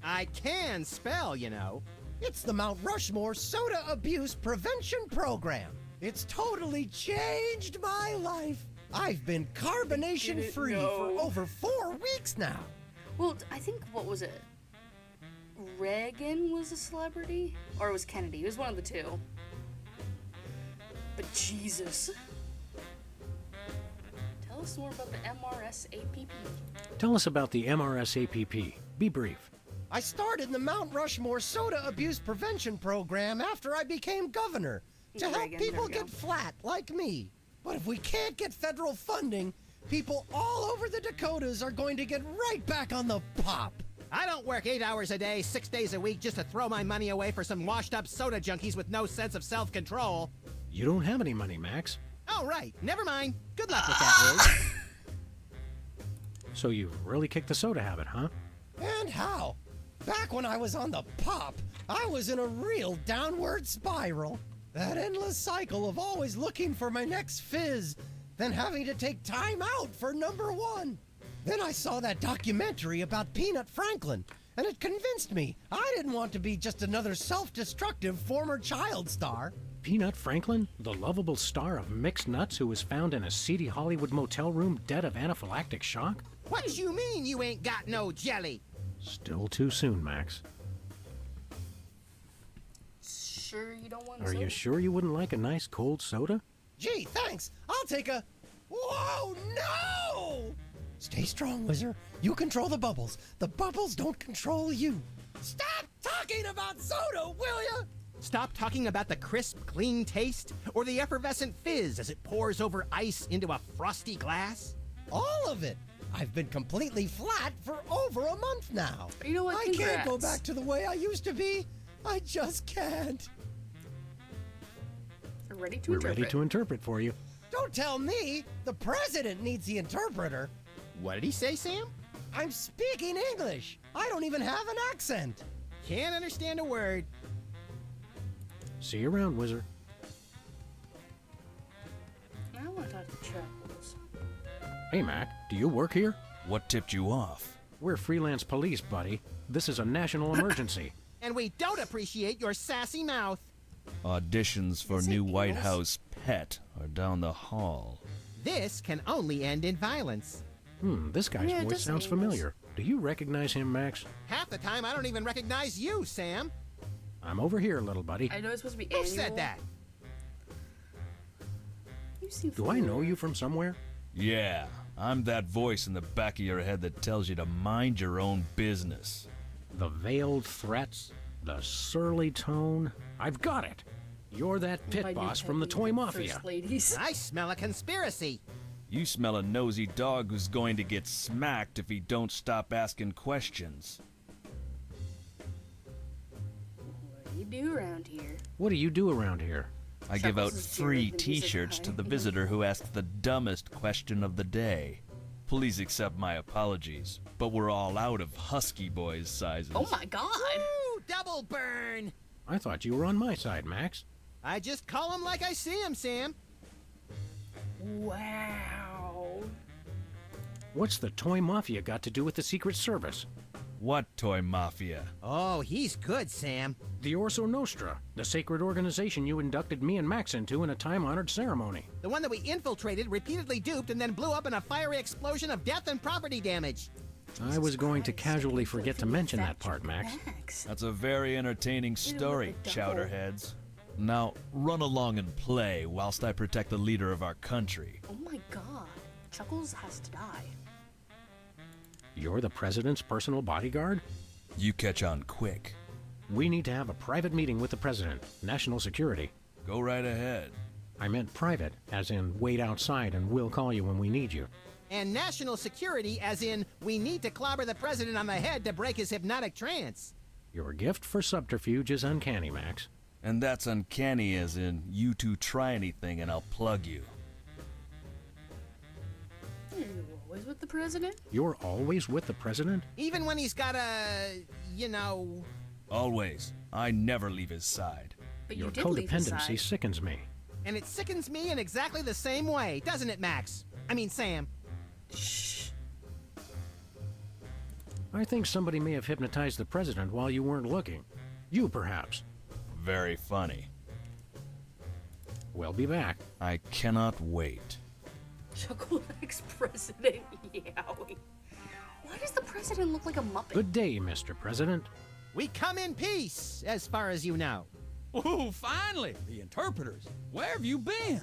I can spell, you know. It's the Mount Rushmore Soda Abuse Prevention Program. It's totally changed my life. I've been carbonation free for over 4 weeks now. Well, I think, what was it? Reagan was a celebrity? Or it was Kennedy? It was one of the two. But Jesus. Tell us more about the MRSAPP. Tell us about the MRSAPP. Be brief. I started the Mount Rushmore Soda Abuse Prevention Program after I became governor to help Reagan, people there we get flat like me. But if we can't get federal funding, people all over the Dakotas are going to get right back on the pop. I don't work 8 hours a day, 6 days a week just to throw my money away for some washed-up soda junkies with no sense of self-control. You don't have any money, Max. Oh, right. Never mind. Good luck with that, Liz. So you really kicked the soda habit, huh? And how? Back when I was on the pop, I was in a real downward spiral. That endless cycle of always looking for my next fizz, then having to take time out for number one. Then I saw that documentary about Peanut Franklin, and it convinced me I didn't want to be just another self-destructive former child star. Peanut Franklin, the lovable star of mixed nuts who was found in a seedy Hollywood motel room dead of anaphylactic shock? What you mean you ain't got no jelly? Still too soon, Max. Sure you don't want Are soda? you sure you wouldn't like a nice cold soda? Gee, thanks. I'll take a... Whoa, no! Stay strong, Whizzer. You control the bubbles. The bubbles don't control you. Stop talking about soda, will ya? Stop talking about the crisp, clean taste or the effervescent fizz as it pours over ice into a frosty glass? All of it. I've been completely flat for over a month now. You know what? I can't go Congrats. back to the way I used to be. I just can't. Ready to We're interpret. ready to interpret for you. Don't tell me. The president needs the interpreter. What did he say, Sam? I'm speaking English. I don't even have an accent. Can't understand a word. See you around, Whizzer. I want to talk to Chuckles. Hey, Mac, do you work here? What tipped you off? We're freelance police, buddy. This is a national emergency. And we don't appreciate your sassy mouth. Auditions for new White House pet are down the hall. This can only end in violence. This guy's Yeah, it voice does sounds sound familiar. Do you recognize him, Max? Half the time, I don't even recognize you, Sam. I'm over here, little buddy. I know it's supposed to be Who annual. said that? You seem Do I know you from somewhere? Yeah, I'm that voice in the back of your head that tells you to mind your own business. The veiled threats, the surly tone. I've got it. You're that pit My new boss from the pet toy peeve, mafia. First ladies. I smell a conspiracy. You smell a nosy dog who's going to get smacked if he don't stop asking questions. What do you do around here? What do you do around here? I give out Chuckles is free Jared, and he's a t-shirts guy. to the visitor who asks the dumbest question of the day. Please accept my apologies, but we're all out of Husky Boys sizes. Oh my god! Ooh, double burn. I thought you were on my side, Max. I just call him like I see him, Sam. Wow. What's the toy mafia got to do with the Secret Service? What toy mafia? Oh, he's good, Sam. The Orso Nostra, the sacred organization you inducted me and Max into in a time-honored ceremony. The one that we infiltrated, repeatedly duped, and then blew up in a fiery explosion of death and property damage. I was going to casually forget to mention that part, Max. That's a very entertaining story, chowderheads. Now, run along and play whilst I protect the leader of our country. Oh my god. Chuckles has to die. You're the president's personal bodyguard? You catch on quick. We need to have a private meeting with the president. National security. Go right ahead. I meant private, as in wait outside and we'll call you when we need you. And national security, as in, we need to clobber the president on the head to break his hypnotic trance. Your gift for subterfuge is uncanny, Max. And that's uncanny as in, you two try anything and I'll plug you. You're always with the president? You're always with the president? Even when he's got a, you know... Always. I never leave his side. But Your you did leave his codependency side. sickens me. And it sickens me in exactly the same way, doesn't it, Max? I mean, Sam. Shh. I think somebody may have hypnotized the president while you weren't looking. You, perhaps. Very funny. We'll be back. I cannot wait. Chuckle ex-president Yowie. Why does the president look like a Muppet? Good day, Mr. President. We come in peace, as far as you know. Ooh, finally! The interpreters. Where have you been?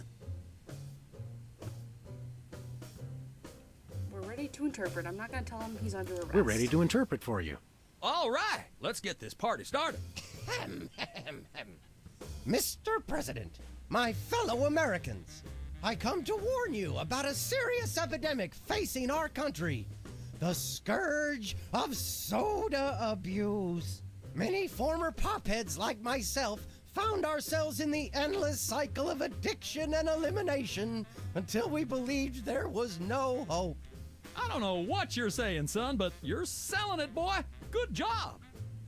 We're ready to interpret. I'm not going to tell him he's under arrest. We're ready to interpret for you. All right, let's get this party started. Mr. President, my fellow Americans, I come to warn you about a serious epidemic facing our country. The scourge of soda abuse. Many former popheads like myself found ourselves in the endless cycle of addiction and elimination until we believed there was no hope. I don't know what you're saying, son, but you're selling it, boy. Good job.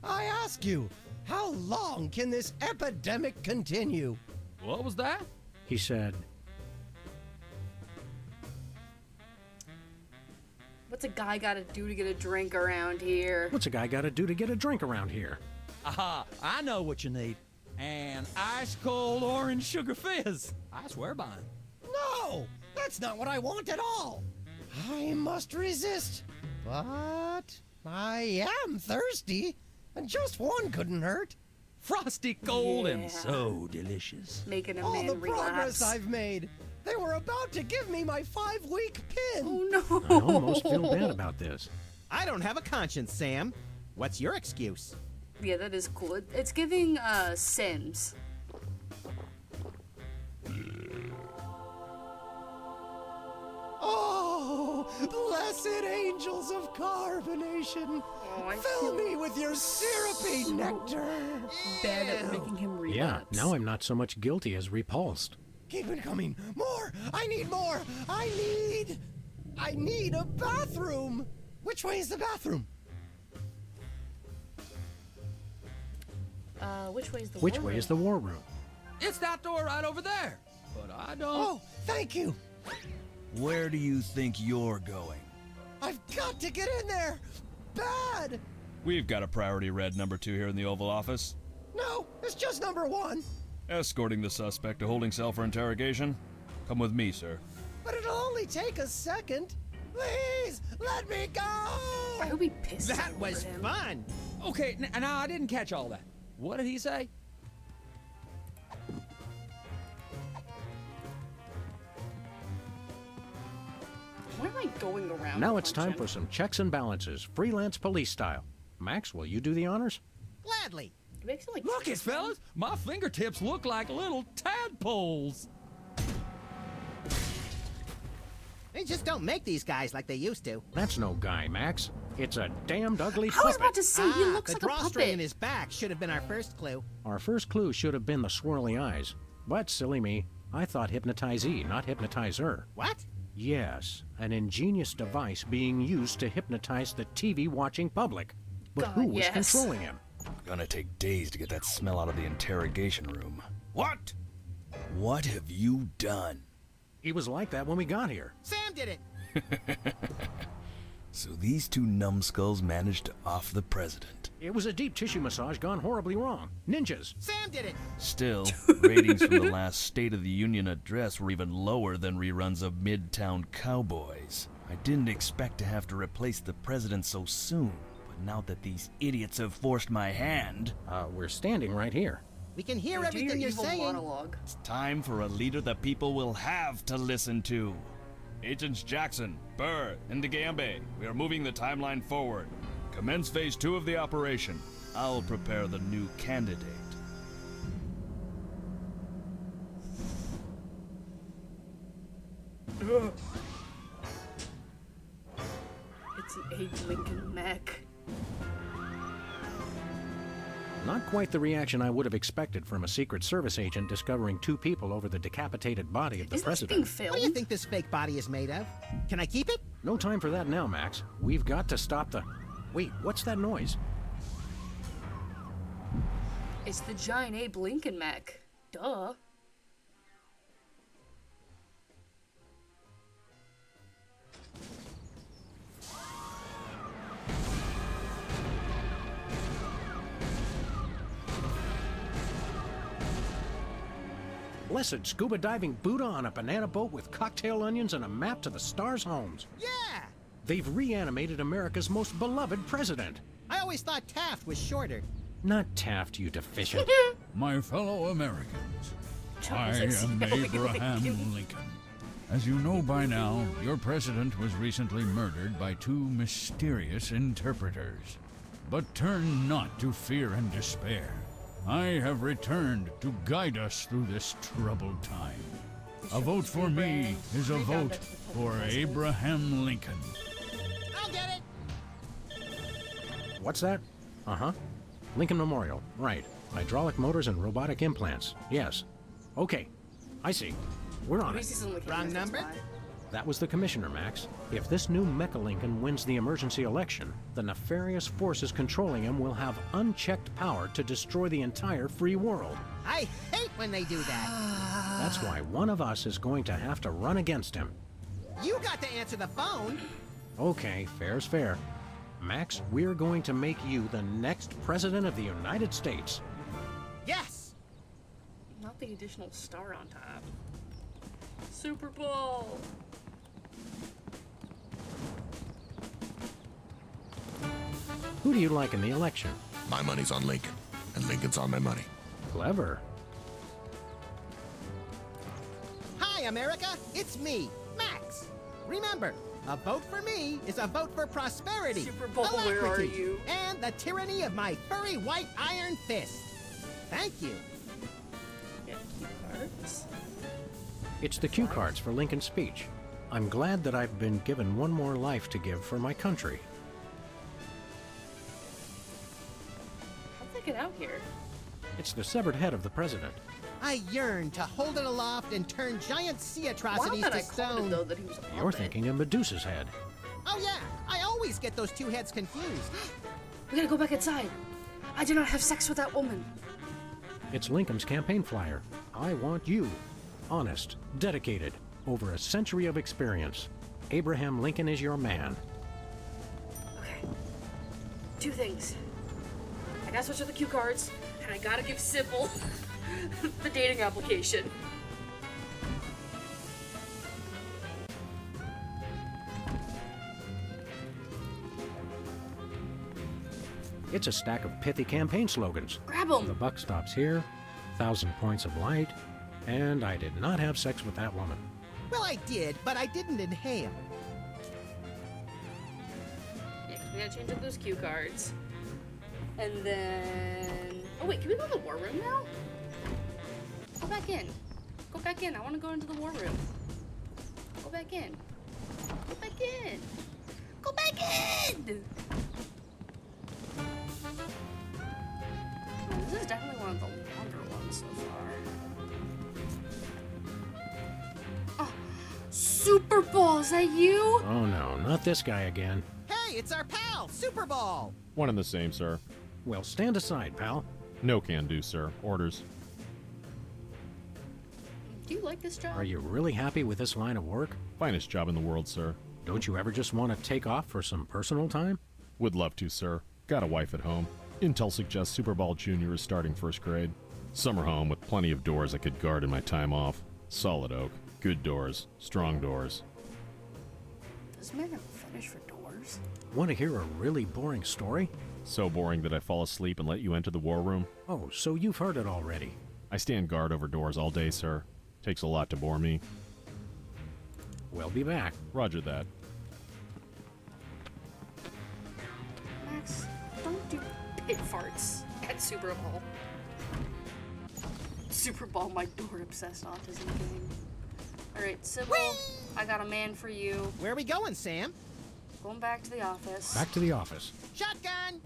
I ask you, how long can this epidemic continue? What was that? He said, What's a guy got to do to get a drink around here? what's a guy got to do to get a drink around here? Aha, I know what you need. An ice cold orange sugar fizz. I swear by him. No, that's not what I want at all. I must resist, but I am thirsty, and just one couldn't hurt. Frosty cold Yeah. and so delicious. Making a All man the progress relapse. I've made. They were about to give me my 5-week pin. Oh no. I almost feel bad about this. I don't have a conscience, Sam. What's your excuse? Yeah, that is cool. It's giving Sims. Oh, blessed angels of carbonation. Oh, I Fill feel me with your syrupy so nectar. bad at making him relapse. Yeah, now I'm not so much guilty as repulsed. Keep it coming. More. I need more. I need a bathroom. Which way is the bathroom? Which way is the Which war way room? is the war room? It's that door right over there. But I don't. Oh, thank you. Where do you think you're going? I've got to get in there! Bad! We've got a priority red number 2 here in the Oval Office. No, it's just number 1. Escorting the suspect to holding cell for interrogation. Come with me, sir. But it'll only take a second. Please, let me go! I hope he pissed That over was him. fun. Okay, now I didn't catch all that. What did he say? Why am I going around? Now it's time function? for some checks and balances, freelance police style. Max, will you do the honors? Gladly. It makes it like Look it, fellas! My fingertips look like little tadpoles! They just don't make these guys like they used to. That's no guy, Max. It's a damned ugly I was puppet. about to say, he looks the like a drawstring in puppet. his back should have been our first clue. Our first clue should have been the swirly eyes. But, silly me, I thought hypnotizee, not hypnotizer. What? Yes, an ingenious device being used to hypnotize the TV-watching public. But God, who was yes. controlling him? Gonna take days to get that smell out of the interrogation room. What? What have you done? He was like that when we got here. Sam did it. So these two numbskulls managed to off the president. It was a deep tissue massage gone horribly wrong. Ninjas. Sam did it. Still, ratings from the last State of the Union address were even lower than reruns of Midtown Cowboys. I didn't expect to have to replace the president so soon, but now that these idiots have forced my hand, We're standing right here. We can hear Do your everything you're evil saying. monologue. it's time for a leader that people will have to listen to. Agents Jackson, Burr, and DeGambe, we are moving the timeline forward. Commence phase 2 of the operation. I'll prepare the new candidate. It's an Abe Lincoln mech. Not quite the reaction I would have expected from a Secret Service agent discovering 2 people over the decapitated body of the Is this president. being filmed? What do you think this fake body is made of? Can I keep it? No time for that now, Max. We've got to stop the... Wait, what's that noise? It's the giant Abe Lincoln mech. Duh. Blessed scuba diving Buddha on a banana boat with cocktail onions and a map to the stars' homes. Yeah. They've reanimated America's most beloved president. I always thought Taft was shorter. Not Taft, you deficient. My fellow Americans, I Jesus. am Abraham Lincoln. As you know by now, your president was recently murdered by 2 mysterious interpreters. But turn not to fear and despair. I have returned to guide us through this troubled time. A vote for me is a vote for Abraham Lincoln. I'll get it. What's that? Uh-huh. Lincoln Memorial. Right. Hydraulic motors and robotic implants. Yes. Okay. I see. We're on it. Wrong number? That was the commissioner, Max. If this new Mecha Lincoln wins the emergency election, the nefarious forces controlling him will have unchecked power to destroy the entire free world. I hate when they do that. That's why one of us is going to have to run against him. You got to answer the phone. Okay, fair's fair. Max, we're going to make you the next president of the United States. Yes. Not the additional star on top. Super Bowl. Who do you like in the election? My money's on Lincoln, and Lincoln's on my money. Clever. Hi, America. It's me, Max. Remember, a vote for me is a vote for prosperity, Super Bowl, where are alacrity, you? and the tyranny of my furry white iron fist. Thank you. Yeah, cue cards. It's the cue cards for Lincoln's speech. I'm glad that I've been given one more life to give for my country. How'd they get out here? It's the severed head of the president. I yearn to hold it aloft and turn giant sea atrocities Wow, that to I called it, stone. though, that he was a You're puppet. thinking of Medusa's head. Oh yeah, I always get those 2 heads confused. We gotta go back inside. I did not have sex with that woman. It's Lincoln's campaign flyer. I want you. Honest, dedicated, over a century of experience. Abraham Lincoln is your man. Okay. 2 things. I gotta switch to the cue cards, and I gotta give Sybil the dating application. It's a stack of pithy campaign slogans. Grab 'em! The buck stops here, 1,000 points of light, and I did not have sex with that woman. Well, I did, but I didn't inhale. Yeah, we gotta change up those cue cards. And then... Oh wait, can we go to the war room now? Go back in. Go back in. I want to go into the war room. Go back in. Go back in. Go back in! Oh, this is definitely one of the longer ones so far. Oh, Super Ball, is that you? Oh no, not this guy again. Hey, it's our pal, Super Ball! One and the same, sir. Well, stand aside, pal. No can do, sir. Orders. Do you like this job? Are you really happy with this line of work? Finest job in the world, sir. Don't you ever just want to take off for some personal time? Would love to, sir. Got a wife at home. Intel suggests Super Ball Jr. is starting first grade. Summer home with plenty of doors I could guard in my time off. Solid oak. Good doors. Strong doors. Does man have a fetish for doors? Want to hear a really boring story? So boring that I fall asleep and let you enter the war room? Oh, so you've heard it already. I stand guard over doors all day, sir. Takes a lot to bore me. We'll be back. Roger that. Max, don't do pit farts at Super Ball. Super Ball, my door-obsessed autism gang. Alright, Sybil, I got a man for you. Where are we going, Sam? Going back to the office. Back to the office. Shotgun!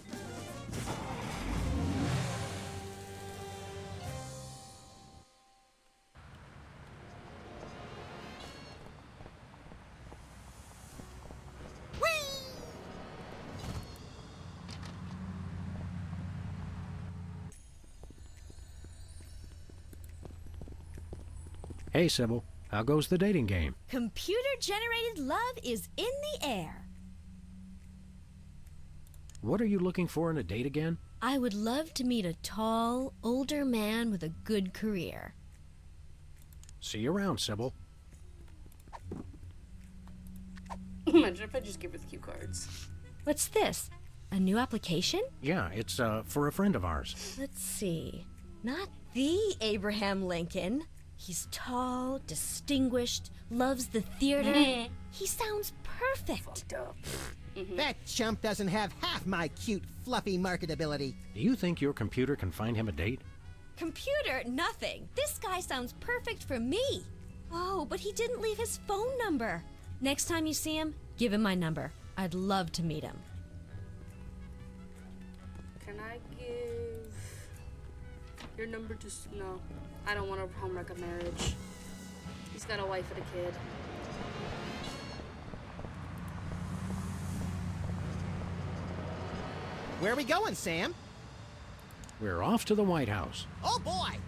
Hey, Sybil. How goes the dating game? Computer-generated love is in the air. What are you looking for in a date again? I would love to meet a tall, older man with a good career. See you around, Sybil. Imagine if I just give her the cue cards. What's this? A new application? Yeah, it's for a friend of ours. Let's see. Not the Abraham Lincoln. He's tall, distinguished, loves the theater. He sounds perfect. Fucked up. That chump doesn't have half my cute, fluffy marketability. Do you think your computer can find him a date? Computer, nothing. This guy sounds perfect for me. Oh, but he didn't leave his phone number. Next time you see him, give him my number. I'd love to meet him. Can I give your number to... No, I don't want to home wreck a marriage. He's got a wife and a kid. Where are we going, Sam? We're off to the White House. Oh, boy!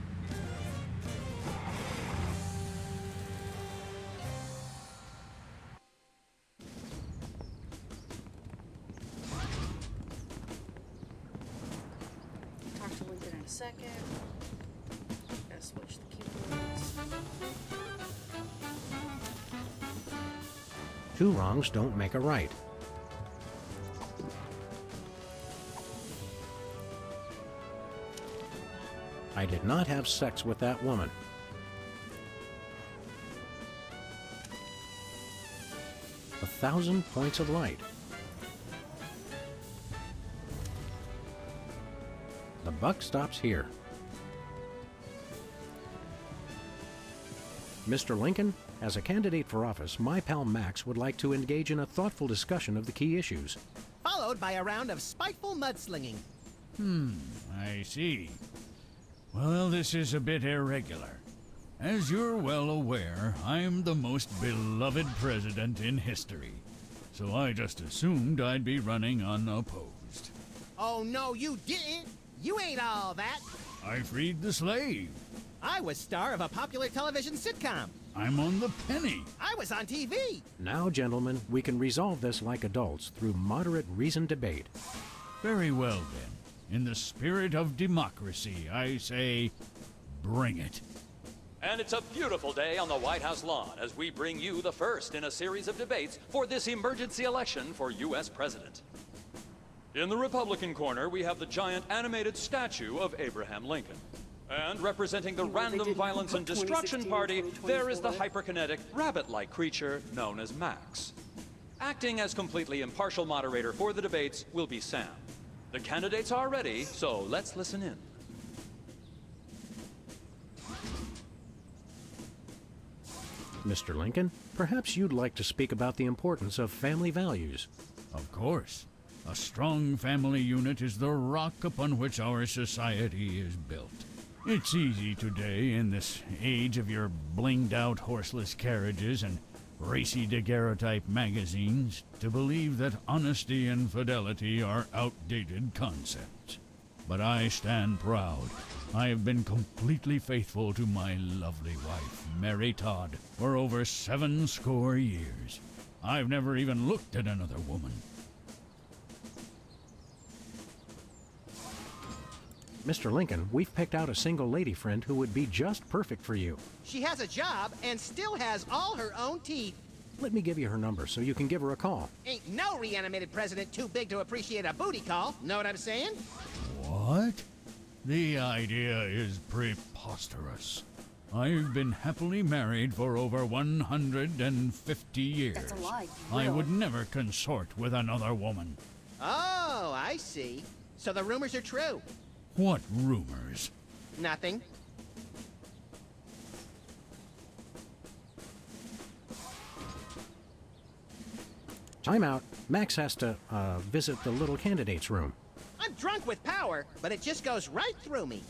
Talk to Lincoln in a second. Gotta switch the keyboards. Two wrongs don't make a right. I did not have sex with that woman. A 1,000 points of light. The buck stops here. Mr. Lincoln, as a candidate for office, my pal Max would like to engage in a thoughtful discussion of the key issues. Followed by a round of spiteful mudslinging. I see. Well, this is a bit irregular. As you're well aware, I'm the most beloved president in history. So I just assumed I'd be running unopposed. Oh, no, you didn't! You ain't all that! I freed the slave. I was star of a popular television sitcom. I'm on the penny. I was on TV. Now, gentlemen, we can resolve this like adults through moderate reasoned debate. Very well, then. In the spirit of democracy, I say, bring it. And it's a beautiful day on the White House lawn as we bring you the first in a series of debates for this emergency election for U.S. President. In the Republican corner, we have the giant animated statue of Abraham Lincoln. And representing the Random Violence and Destruction Party, there is the hyperkinetic, rabbit-like creature known as Max. Acting as completely impartial moderator for the debates will be Sam. The candidates are ready, so let's listen in. Mr. Lincoln, perhaps you'd like to speak about the importance of family values. Of course. A strong family unit is the rock upon which our society is built. It's easy today, in this age of your blinged-out horseless carriages and racy daguerreotype magazines, to believe that honesty and fidelity are outdated concepts. But I stand proud. I have been completely faithful to my lovely wife, Mary Todd, for over 70 years. I've never even looked at another woman. Mr. Lincoln, we've picked out a single lady friend who would be just perfect for you. She has a job and still has all her own teeth. Let me give you her number so you can give her a call. Ain't no reanimated president too big to appreciate a booty call. Know what I'm saying? What? The idea is preposterous. I've been happily married for over 150 years. That's a lie. I would never consort with another woman. Oh, I see. So the rumors are true. What rumors? Nothing. Time out. Max has to, visit the little candidate's room. I'm drunk with power, but it just goes right through me.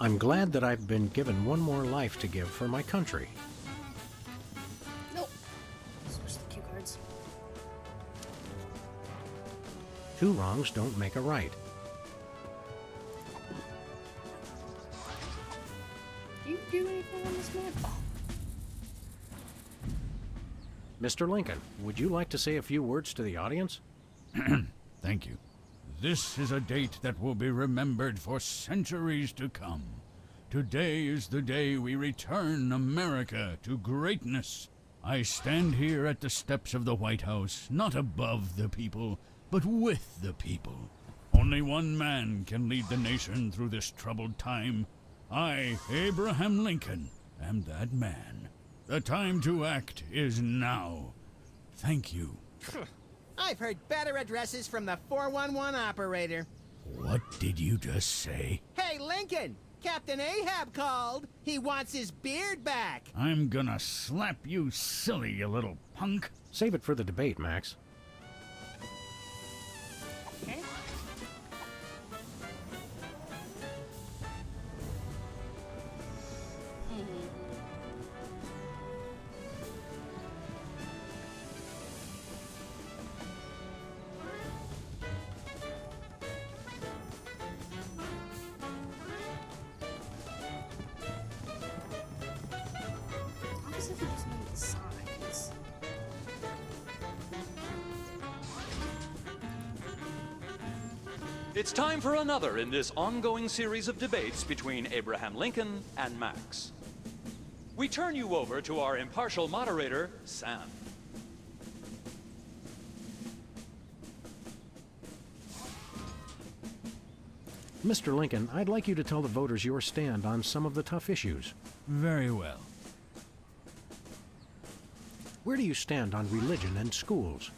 I'm glad that I've been given one more life to give for my country. Nope. Switch the cue cards. Two wrongs don't make a right. Do you do anything on this map? Oh. Mr. Lincoln, would you like to say a few words to the audience? Thank you. This is a date that will be remembered for centuries to come. Today is the day we return America to greatness. I stand here at the steps of the White House, not above the people, but with the people. Only one man can lead the nation through this troubled time. I, Abraham Lincoln, am that man. The time to act is now. Thank you. I've heard better addresses from the 411 operator. What did you just say? Hey, Lincoln! Captain Ahab called. He wants his beard back. I'm gonna slap you silly, you little punk. Save it for the debate, Max. Okay. It's time for another in this ongoing series of debates between Abraham Lincoln and Max. We turn you over to our impartial moderator, Sam. Mr. Lincoln, I'd like you to tell the voters your stand on some of the tough issues. Very well. Where do you stand on religion and schools?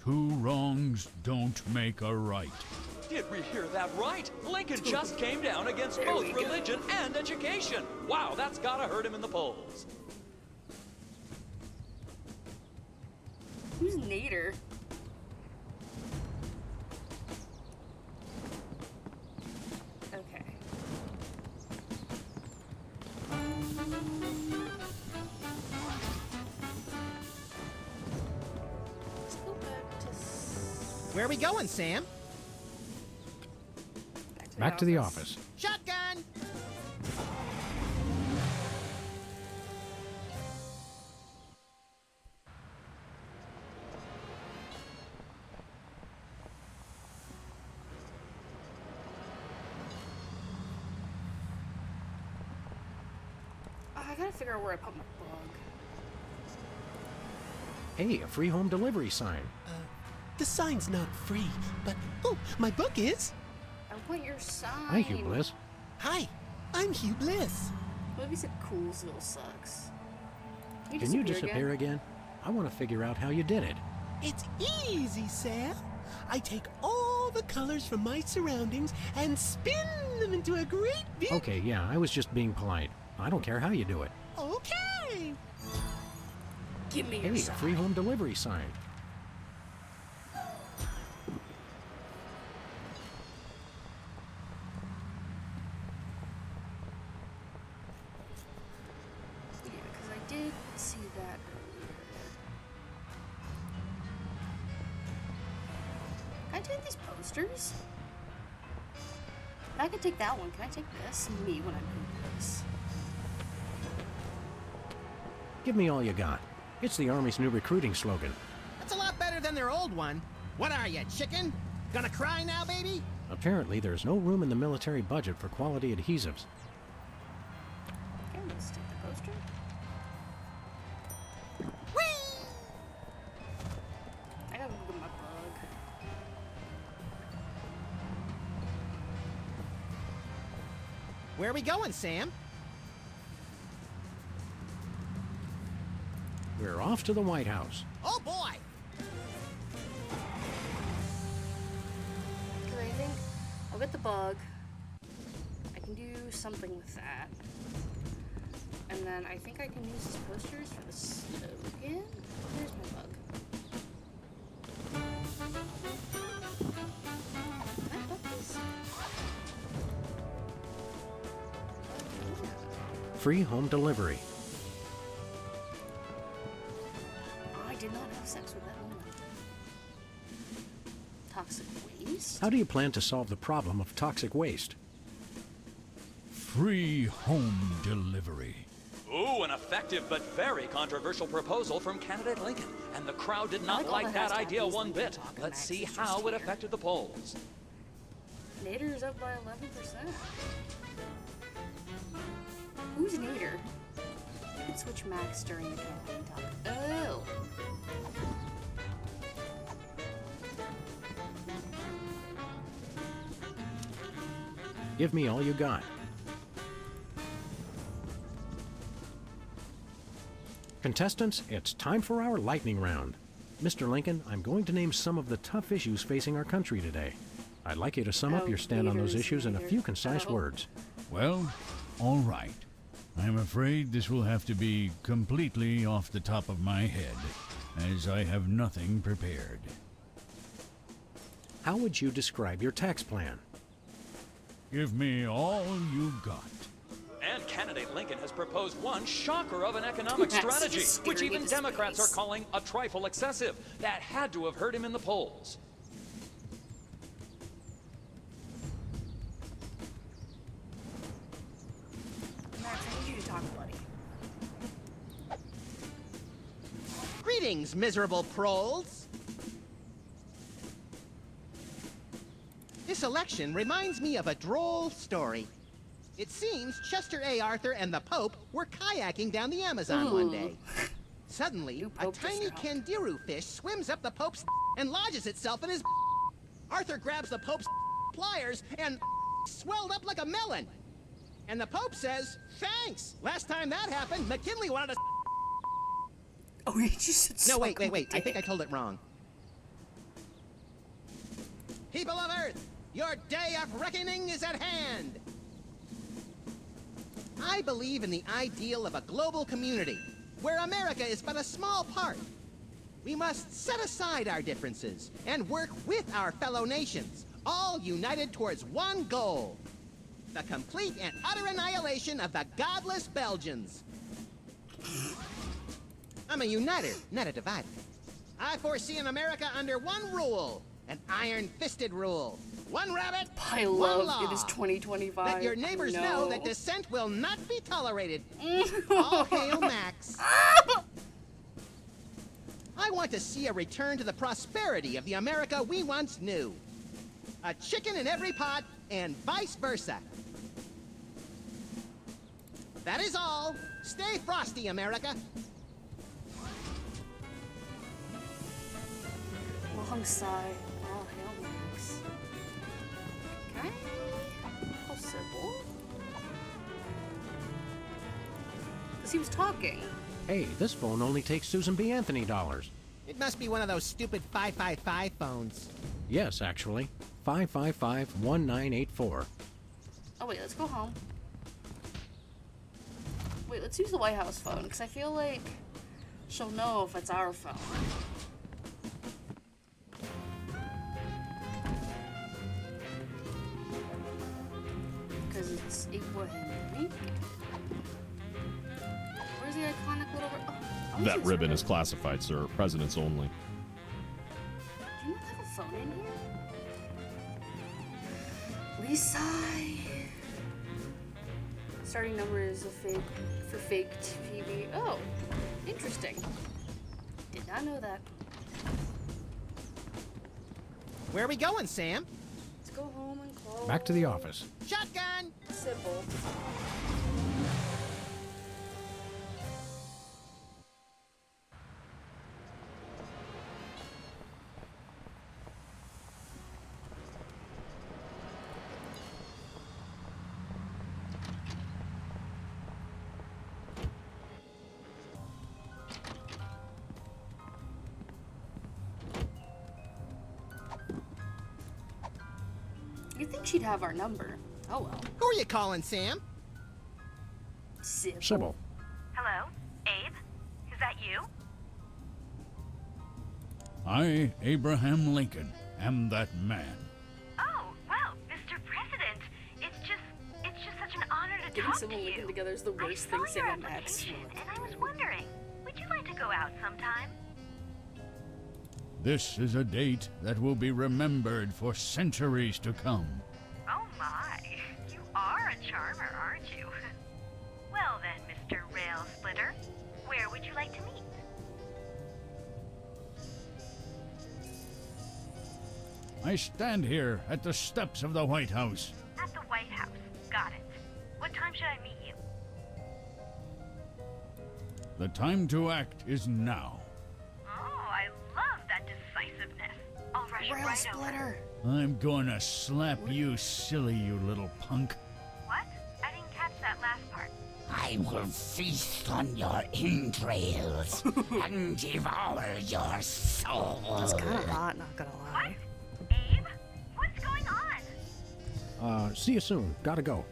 Two wrongs don't make a right. Did we hear that right? Lincoln just came down against both religion and education. Wow, that's gotta hurt him in the polls. Who's Nader? Okay. Where are we going, Sam? Back to the office. Shotgun! Oh, I gotta figure out where I put my bug. Hey, a free home delivery sign. The sign's not free, but oh, my book is. I want your sign. Hi, Hugh Bliss. Hi, I'm Hugh Bliss. Maybe said Coolsville sucks. Can you disappear again? I want to figure out how you did it. It's easy, Sam. I take all the colors from my surroundings and spin them into a great big... Okay, yeah, I was just being polite. I don't care how you do it. Okay. Give me Hey, your a sign. free home delivery sign. Yeah, because I did see that earlier. Can I take these posters? I could take that one. Can I take this? Me when I move this. Give me all you got. It's the Army's new recruiting slogan. That's a lot better than their old one. What are you, chicken? Gonna cry now, baby? Apparently, there's no room in the military budget for quality adhesives. Okay, let's take the poster. I gotta look at my bug. Where are we going, Sam? We're off to the White House. Oh, boy! Because I think I'll get the bug. I can do something with that. And then I think I can use these posters for the slogan. Where's my bug? Can I put this? Free home delivery. I did not have sex with that woman. Toxic waste? How do you plan to solve the problem of toxic waste? Free home delivery. Ooh, an effective but very controversial proposal from candidate Lincoln. And the crowd did not all like that that has to idea happen is one Lincoln bit. talking Let's Max see is just how it here. affected the polls. Nader's up by 11%. Who's Nader? You could switch Max during the campaign talk. Oh. Give me all you got. Contestants, it's time for our lightning round. Mr. Lincoln, I'm going to name some of the tough issues facing our country today. I'd like you to sum up your stand on those issues in a few concise words. Well, all right. I'm afraid this will have to be completely off the top of my head, as I have nothing prepared. How would you describe your tax plan? Give me all you got. And candidate Lincoln has proposed one shocker of an economic That's strategy, just which scary even with Democrats space. are calling a trifle excessive. That had to have hurt him in the polls. Max, I need you to talk, buddy. Greetings, miserable proles. This election reminds me of a droll story. It seems Chester A. Arthur and the Pope were kayaking down the Amazon one day. Suddenly, a tiny kangaroo fish swims up the Pope's and lodges itself in his. Arthur grabs the Pope's pliers and swelled up like a melon. And the Pope says, "Thanks. Last time that happened, McKinley wanted to." Oh, he just said No, wait. suck my I think I dick. told it wrong. People of Earth, your day of reckoning is at hand. I believe in the ideal of a global community, where America is but a small part. We must set aside our differences and work with our fellow nations, all united towards one goal: the complete and utter annihilation of the godless Belgians. I'm a uniter, not a divider. I foresee an America under one rule: An iron-fisted rule. One rabbit, I one love law. it is 2025. Let your neighbors know No. that dissent will not be tolerated. All hail Max. I want to see a return to the prosperity of the America we once knew. A chicken in every pot, and vice versa. That is all. Stay frosty, America. Alongside all hail Max. Okay. Possible. Because he was talking. Hey, this phone only takes Susan B. Anthony dollars. It must be one of those stupid 555 phones. Yes, actually. 555-1984. Oh, wait, let's go home. Wait, let's use the White House phone, because I feel like she'll know if it's our phone. Because it's Abraham Lincoln. Where's the iconic little... Oh, That ribbon is classified, sir. Presidents only. Do you not have a phone in here? Lisa. Starting number is a fake for fake TV. Oh, interesting. Did not know that. Where are we going, Sam? Let's go home and close. Back to the office. Shotgun! Simple. You'd think she'd have our number. Oh well. Who are you calling, Sam? Sybil. Hello? Abe? Is that you? I, Abraham Lincoln, am that man. Oh, well, Mr. President, it's just such an honor to Getting talk Sybil to Lincoln you. together is the worst thing I saw your Sam Max. application, and I was wondering, would you like to go out sometime? This is a date that will be remembered for centuries to come. Oh my, you are a charmer, aren't you? Well then, Mr. Rail Splitter, where would you like to meet? I stand here at the steps of the White House. At the White House. Got it. What time should I meet you? The time to act is now. Oh, I love that decisiveness. I'll rush Rail right Splitter. I'm gonna slap you silly, you little punk. What? I didn't catch that last part. I will feast on your entrails and devour your soul. That's kind of hot, not gonna lie. Abe? What's going on? See you soon. Gotta go.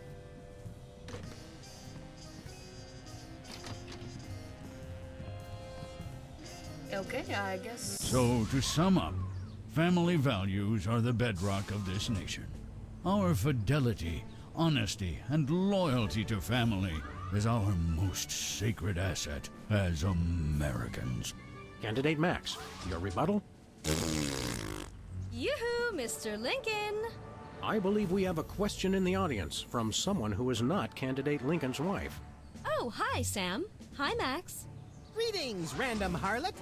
Okay, I guess. So, to sum up, family values are the bedrock of this nation. Our fidelity, honesty, and loyalty to family is our most sacred asset as Americans. Candidate Max, your rebuttal? Yoo-hoo, Mr. Lincoln! I believe we have a question in the audience from someone who is not Candidate Lincoln's wife. Oh, hi, Sam. Hi, Max. Greetings, random harlot.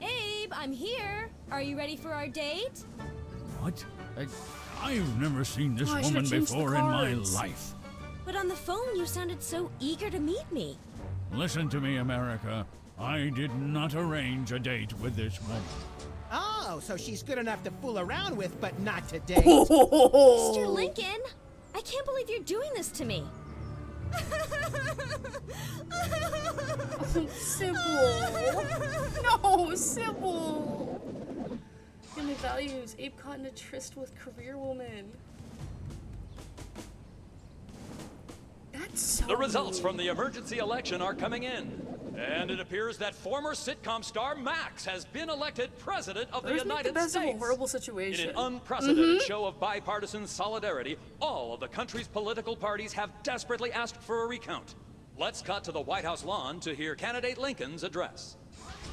Abe, I'm here. Are you ready for our date? What? I've never seen this Oh, I woman should've changed the before in my cards. life. But on the phone, you sounded so eager to meet me. Listen to me, America. I did not arrange a date with this woman. Oh, so she's good enough to fool around with, but not to date. Mr. Lincoln, I can't believe you're doing this to me. Sybil! No, Sybil! Family values. Abe caught in a tryst with career woman. That's so The results mean. from the emergency election are coming in. And it appears that former sitcom star Max has been elected president of the Let's make the United best of a States. horrible In situation. an unprecedented show of bipartisan solidarity, all of the country's political parties have desperately asked for a recount. Let's cut to the White House lawn to hear candidate Lincoln's address.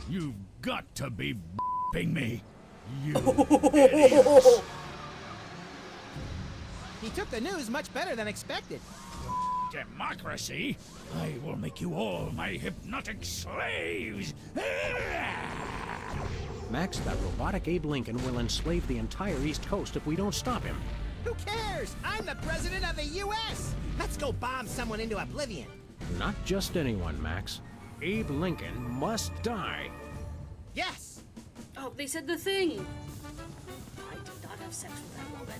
You've got to be b***ing me. You idiots. the news much better than expected. Democracy? I will make you all my hypnotic slaves! Max, that robotic Abe Lincoln will enslave the entire East Coast if we don't stop him. Who cares? I'm the president of the U.S. Let's go bomb someone into oblivion. Not just anyone, Max. Abe Lincoln must die. Yes! Oh, they said the thing! I did not have sex with that woman.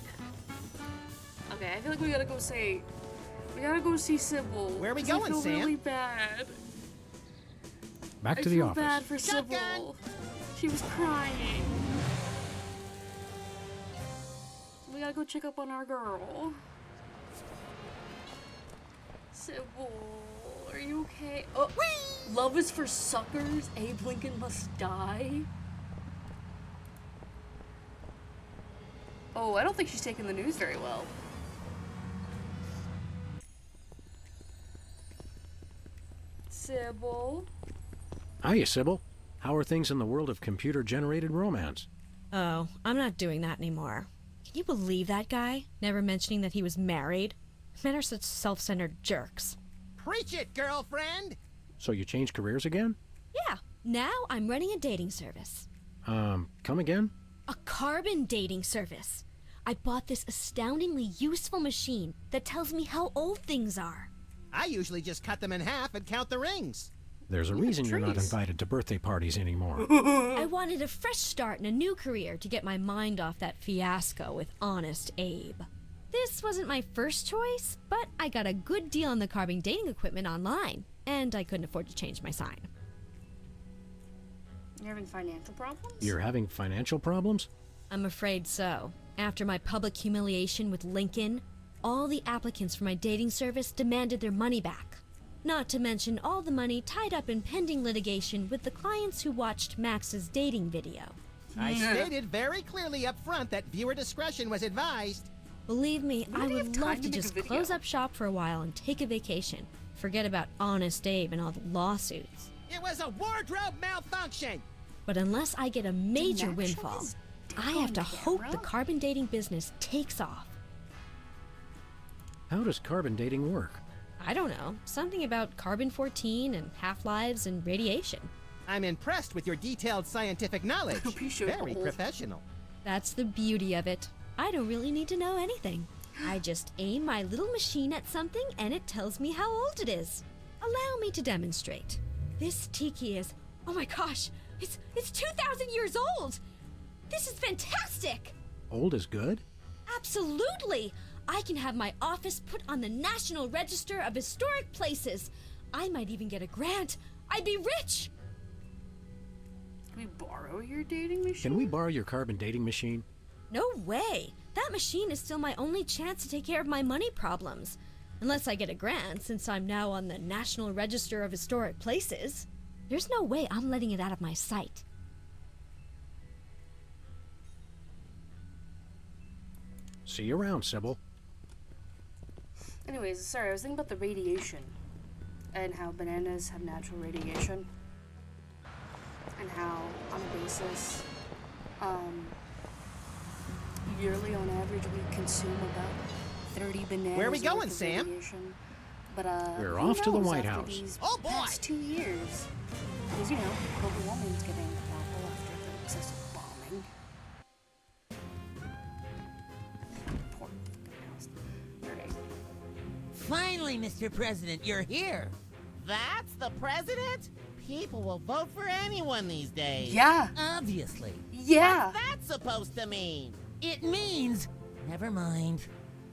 Okay, I feel like we gotta go see Sybil. Where are we 'cause going, I feel Sam? really bad. Back to I the feel office. bad for Sybil. She was crying. We gotta go check up on our girl. Sybil, are you okay? Oh, love is for suckers. Abe Lincoln must die. Oh, I don't think she's taking the news very well. Sybil. Hiya, Sybil. How are things in the world of computer-generated romance? Oh, I'm not doing that anymore. Can you believe that guy? Never mentioning that he was married? Men are such self-centered jerks. Preach it, girlfriend! So you changed careers again? Yeah, now I'm running a dating service. Come again? A carbon dating service. I bought this astoundingly useful machine that tells me how old things are. I usually just cut them in half and count the rings. There's a reason you're not invited to birthday parties anymore. I wanted a fresh start and a new career to get my mind off that fiasco with Honest Abe. This wasn't my first choice, but I got a good deal on the carbon dating equipment online, and I couldn't afford to change my sign. You're having financial problems? You're having financial problems? I'm afraid so. After my public humiliation with Lincoln, all the applicants for my dating service demanded their money back. Not to mention all the money tied up in pending litigation with the clients who watched Max's dating video. I stated very clearly up front that viewer discretion was advised. Believe me, We don't I even would have time love to to make a just video. close up shop for a while and take a vacation. Forget about Honest Abe and all the lawsuits. It was a wardrobe malfunction! But unless I get a major Max windfall, is I have to hope the carbon dating business takes off. How does carbon dating work? I don't know. Something about carbon-14 and half-lives and radiation. I'm impressed with your detailed scientific knowledge. Very professional. That's the beauty of it. I don't really need to know anything. I just aim my little machine at something and it tells me how old it is. Allow me to demonstrate. This tiki is, oh my gosh, it's 2,000 years old! This is fantastic! Old is good? Absolutely! I can have my office put on the National Register of Historic Places. I might even get a grant. I'd be rich! Can we borrow your dating machine? Can we borrow your carbon dating machine? No way! That machine is still my only chance to take care of my money problems. Unless I get a grant, since I'm now on the National Register of Historic Places. There's no way I'm letting it out of my sight. See you around, Sybil. Anyways, sorry, I was thinking about the radiation. And how bananas have natural radiation. And how, on a basis, yearly on average we consume about 30 bananas. Where are we going, worth of Sam? radiation. But We're who off to the knows White after House. These Oh, boy! past 2 years. Because, you know, global warming's getting awful after the excessive bombing. Poor house. Alright. Finally, Mr. President, you're here. That's the president? People will vote for anyone these days. Yeah. Obviously. Yeah. What's that supposed to mean? It means... Never mind.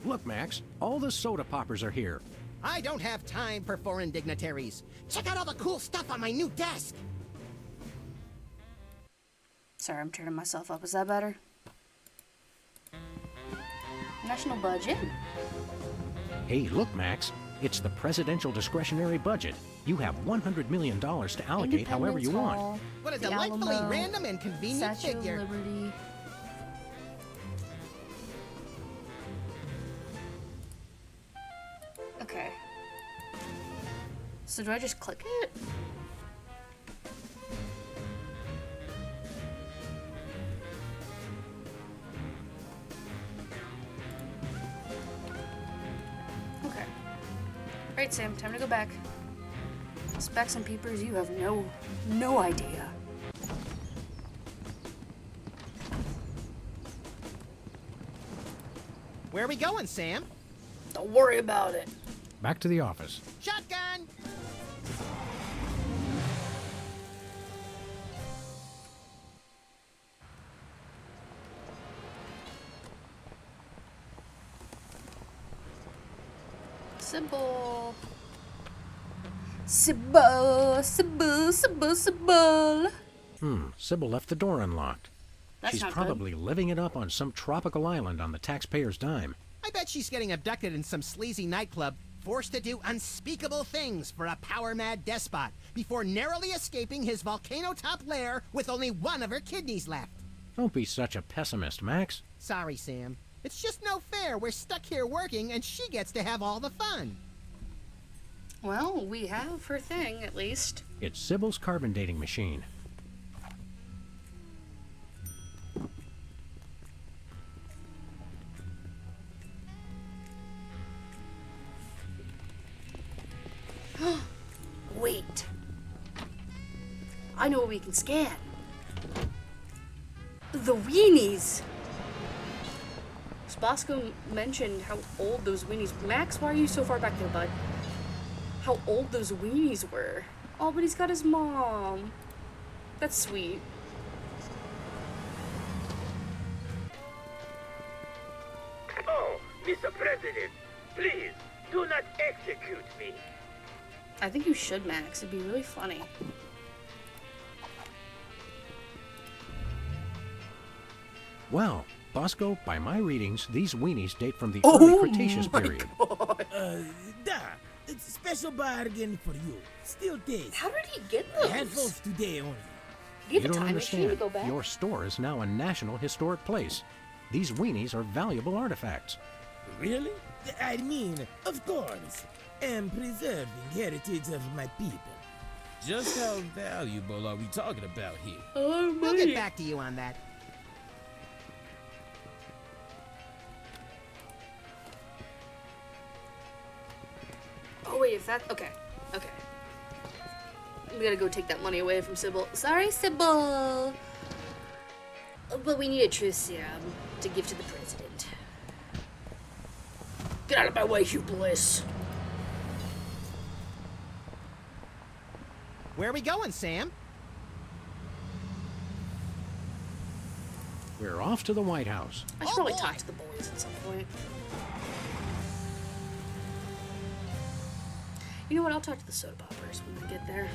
Look, Max, all the soda poppers are here. I don't have time for foreign dignitaries. Check out all the cool stuff on my new desk. Sorry, I'm turning myself up. Is that better? National budget? Hey, look, Max. It's the presidential discretionary budget. You have $100 million to allocate however you want. Hall, What a the delightfully Alamo, random and convenient Statue figure. of Liberty. Okay. So do I just click it? Alright, Sam, time to go back. Specs and peepers, you have no idea. Where are we going, Sam? Don't worry about it. Back to the office. Shotgun! Sybil. Sybil, Sybil, Sybil, Sybil. Sybil left the door unlocked. That's She's not probably living it up on some tropical island on the taxpayer's dime. I bet she's getting abducted in some sleazy nightclub, forced to do unspeakable things for a power-mad despot, before narrowly escaping his volcano-top lair with only one of her kidneys left. Don't be such a pessimist, Max. Sorry, Sam. It's just no fair. We're stuck here working, and she gets to have all the fun. Well, we have her thing, at least. It's Sybil's carbon dating machine. Wait. I know what we can scan. The weenies. Bosco mentioned how old those weenies. Max, why are you so far back there, bud? How old those weenies were. Oh, but he's got his mom. That's sweet. Oh, Mr. President, please do not execute me. I think you should, Max. It'd be really funny. Well, Bosco, by my readings, these weenies date from the early Cretaceous period. It's a special bargain for you. Still taste. How did he get those? Handfuls today only. You don't understand. Your store is now a national historic place. These weenies are valuable artifacts. Really? I mean, of course. Am preserving heritage of my people. Just how valuable are we talking about here? We'll get back to you on that. Oh wait, if that okay. We gotta go take that money away from Sybil. Sorry, Sybil. But we need a truth serum to give to the president. Get out of my way, Hugh Bliss. Where are we going, Sam? We're off to the White House. I should probably talk to the boys at some point. You know what? I'll talk to the soda poppers when we get there.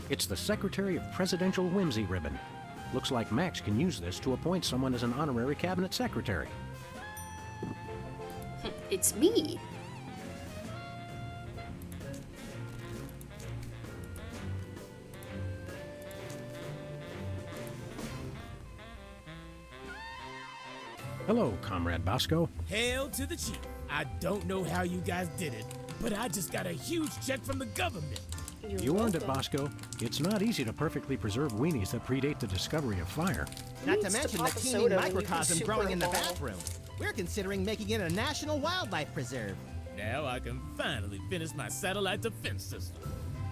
It's the Secretary of Presidential Whimsy ribbon. Looks like Max can use this to appoint someone as an honorary cabinet secretary. It's me. Hello, Comrade Bosco. Hail to the chief. I don't know how you guys did it, but I just got a huge check from the government. You earned it, Bosco. It's not easy to perfectly preserve weenies that predate the discovery of fire. Not to mention the teeming microcosm growing in the bathroom. We're considering making it a national wildlife preserve. Now I can finally finish my satellite defense system.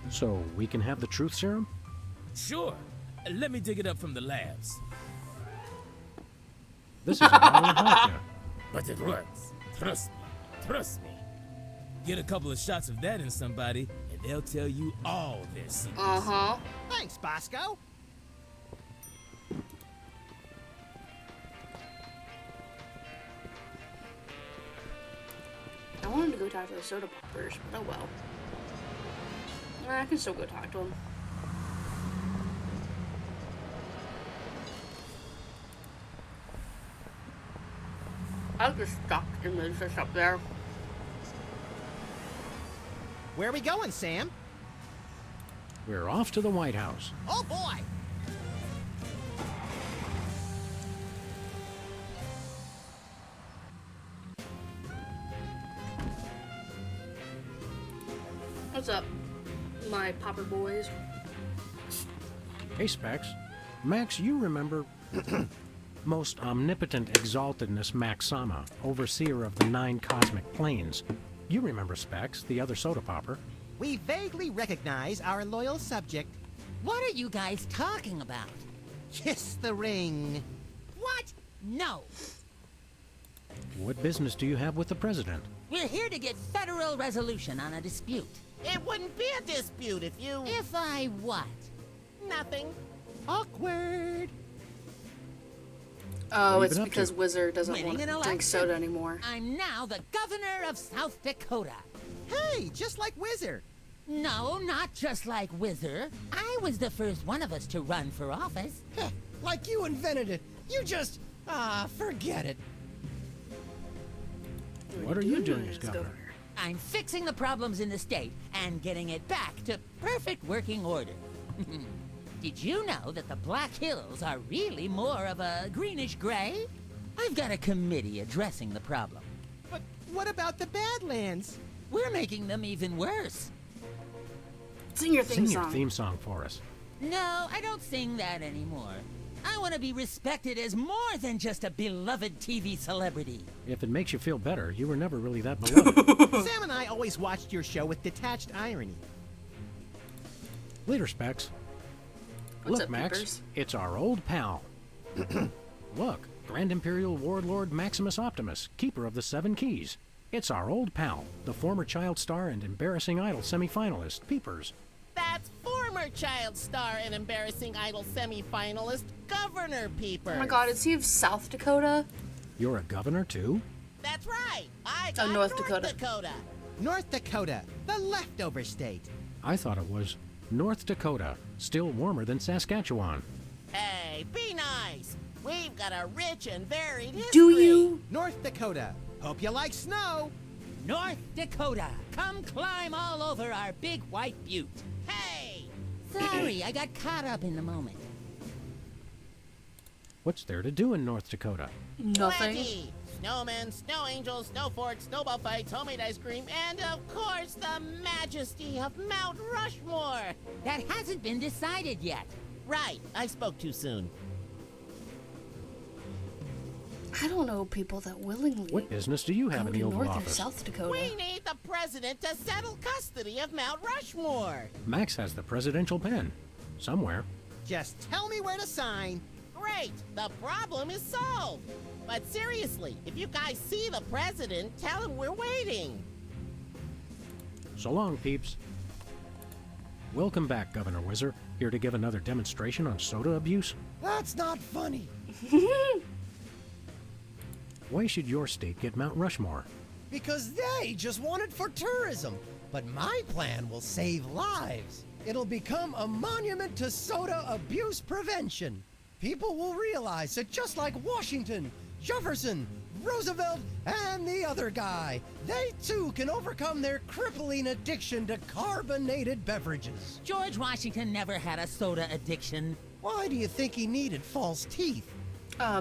So we can have the truth serum? Sure. Let me dig it up from the labs. This is a But it works. Trust me. Trust me. Get a couple of shots of that in somebody, and they'll tell you all their secrets. Uh-huh. Thanks, Bosco. I wanted to go talk to the soda poppers, but oh well. I can still go talk to them. I'll just stuck and move this up there. Where are we going, Sam? We're off to the White House. Oh, boy! What's up, my popper boys? Hey, Specs. Max, you remember... Most omnipotent exaltedness Max Sama, overseer of the 9 cosmic planes. You remember Specs, the other soda popper. We vaguely recognize our loyal subject. What are you guys talking about? Kiss the ring. What? No. What business do you have with the president? We're here to get federal resolution on a dispute. It wouldn't be a dispute if you... If I what? Nothing. Awkward. Oh, it's because Wizard doesn't want to drink election. soda anymore. I'm now the governor of South Dakota. Hey, just like Wizard. No, not just like Wizard. I was the first one of us to run for office. Like you invented it. You just... forget it. What are you doing as governor? I'm fixing the problems in the state and getting it back to perfect working order. Did you know that the Black Hills are really more of a greenish gray? I've got a committee addressing the problem. But what about the Badlands? We're making them even worse. Sing your theme Sing song. your theme song for us. No, I don't sing that anymore. I want to be respected as more than just a beloved TV celebrity. If it makes you feel better, you were never really that beloved. Sam and I always watched your show with detached irony. Later, Specs. What's Look, up, Max, peepers? it's our old pal. Look, Grand Imperial Warlord Maximus Optimus, keeper of the 7 Keys. It's our old pal, the former Child Star and Embarrassing Idol semifinalist, Peepers. That's former Child Star and Embarrassing Idol semi-finalist, Governor Peepers. Oh my god, is he of South Dakota? You're a governor, too? That's right. I Oh, got North Dakota. North Dakota, the leftover state. I thought it was North Dakota, still warmer than Saskatchewan. Hey, be nice. We've got a rich and varied history. Do you? North Dakota. Hope you like snow. North Dakota, come climb all over our big white butte. Hey! Sorry, I got caught up in the moment. What's there to do in North Dakota? Nothing. Plenty. Snowmen, snow angels, snow forts, snowball fights, homemade ice cream, and of course the majesty of Mount Rushmore. That hasn't been decided yet. Right, I spoke too soon. I don't know people that willingly What business do you have go in to the Oval North or Office? South Dakota. We need the president to settle custody of Mount Rushmore. Max has the presidential pen. Somewhere. Just tell me where to sign. Great, the problem is solved. But seriously, if you guys see the president, tell him we're waiting. So long, peeps. Welcome back, Governor Wizard. Here to give another demonstration on soda abuse? That's not funny. Why should your state get Mount Rushmore? Because they just want it for tourism. But my plan will save lives. It'll become a monument to soda abuse prevention. People will realize that just like Washington, Jefferson, Roosevelt, and the other guy, they too can overcome their crippling addiction to carbonated beverages. George Washington never had a soda addiction. Why do you think he needed false teeth?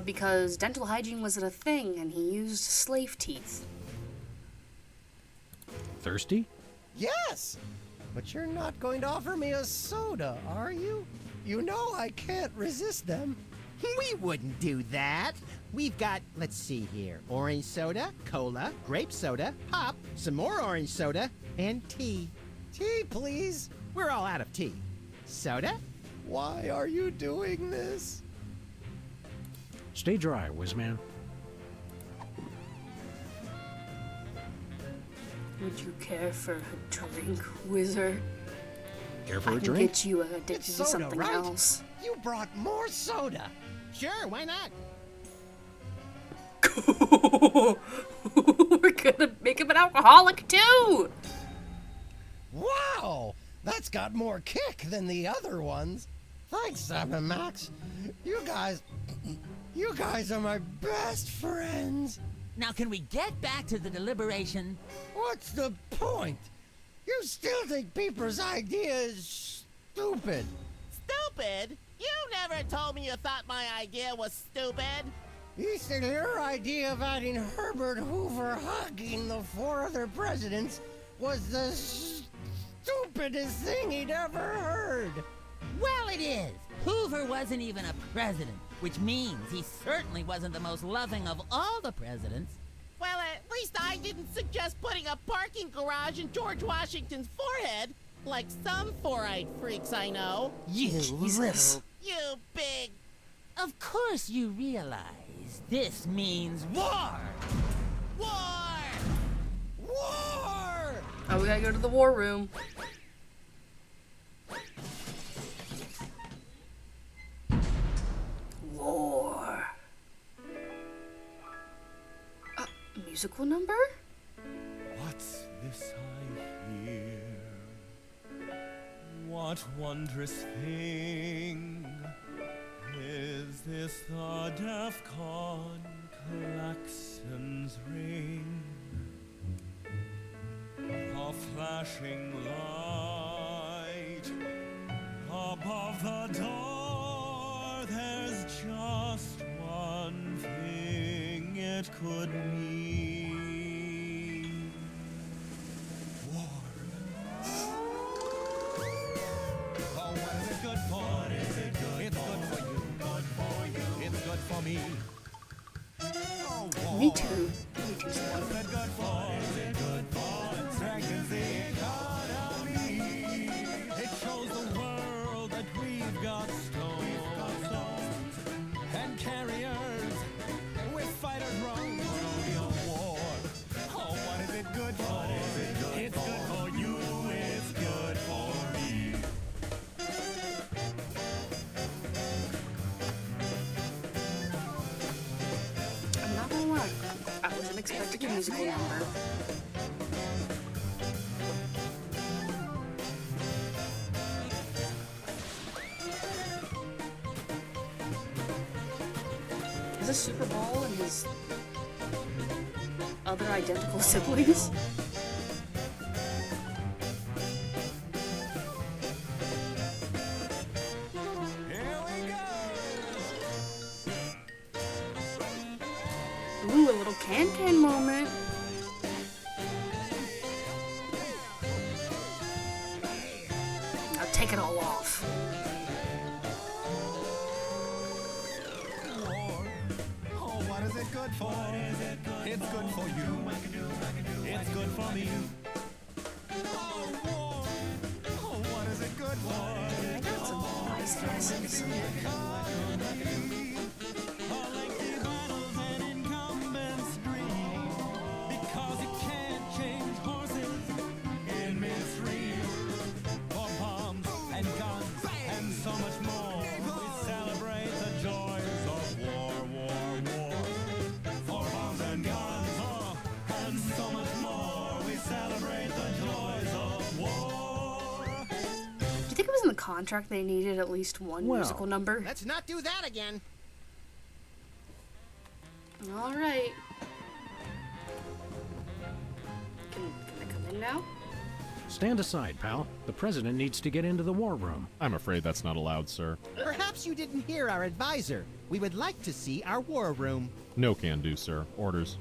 Because dental hygiene wasn't a thing and he used slave teeth. Thirsty? Yes! But you're not going to offer me a soda, are you? You know I can't resist them. We wouldn't do that. We've got, let's see here, orange soda, cola, grape soda, pop, some more orange soda, and tea. Tea, please. We're all out of tea. Soda? Why are you doing this? Stay dry, Whizman. Would you care for a drink, Wizard? Care for I a can drink? get you addicted to Soda, something right? else. You brought more soda. Sure, why not? We're gonna make him an alcoholic too! Wow! That's got more kick than the other ones. Thanks, Sam and Max. You guys are my best friends. Now can we get back to the deliberation? What's the point? You still think Peeper's idea is stupid. Stupid? You never told me you thought my idea was stupid. You said your idea of adding Herbert Hoover hugging the 4 other presidents was the stupidest thing he'd ever heard. Well, it is. Hoover wasn't even a president. which means he certainly wasn't the most loving of all the presidents. Well, at least I didn't suggest putting a parking garage in George Washington's forehead, like some four-eyed freaks I know. Jesus. You big... Of course you realize this means war! War! War! Oh, we gotta go to the war room. War. Musical number? What's this I hear? What wondrous thing is this? The DEFCON klaxons ring, a flashing light above the door. There's just one thing it could mean. War. Oh, what is it good for? What is it good it's for? Good for you. Good for you. It's good for me. Oh, war. Me too. Me too, What Sam. is it good for? What is it good for? It strengthens the economy. It shows the world that we've got stones and carriers with fighter drones. Rodeo war. Oh, what is it good for? It's good for you. It's good for me. I'm not gonna lie. I wasn't expecting a musical number. Is this Super Bowl and his other identical siblings? Ooh, a little can-can moment. Now take it all off. War. Oh, what is it good for? It's good for you. It's good for me. Oh, war. Oh, what is it good for? I got some nice guesses. Because you can't change horses in midstream. For bombs and guns and so much more, we celebrate the joys of war, war, war. For bombs and guns, and so much more, we celebrate the joys of war. Do you think it was in the contract they needed at least one musical number? Let's not do that again. All right. Can I come in now? Stand aside, pal. The president needs to get into the war room. I'm afraid that's not allowed, sir. Perhaps you didn't hear our advisor. We would like to see our war room. No can do, sir. Orders.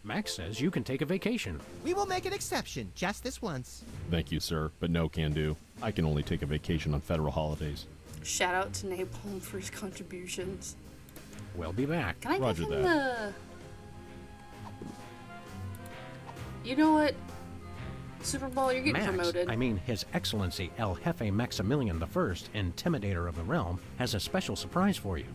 Max says you can take a vacation. We will make an exception, just this once. Thank you, sir, but no can do. I can only take a vacation on federal holidays. Shout out to Napalm for his contributions. We'll be back. Can I Roger give him that. You know what? Super Bowl, you're getting Max, promoted. I mean His Excellency El Jefe Maximilian I, Intimidator of the Realm, has a special surprise for you.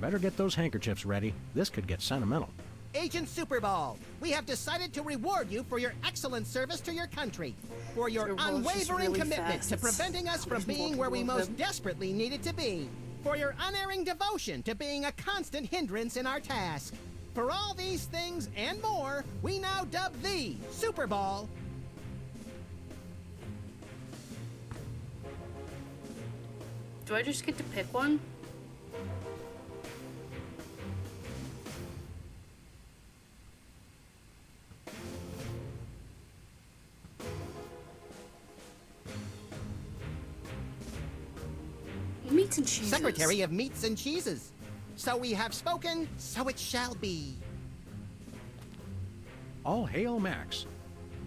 Better get those handkerchiefs ready. This could get sentimental. Agent Super Bowl, we have decided to reward you for your excellent service to your country, for your Super Bowl is just unwavering really commitment fast. to preventing us from There's being where we multiple of most them. desperately needed to be, for your unerring devotion to being a constant hindrance in our task. For all these things and more, we now dub thee Super Bowl. Do I just get to pick one? Meats and cheeses. Secretary of Meats and Cheeses. So we have spoken, so it shall be. All hail Max.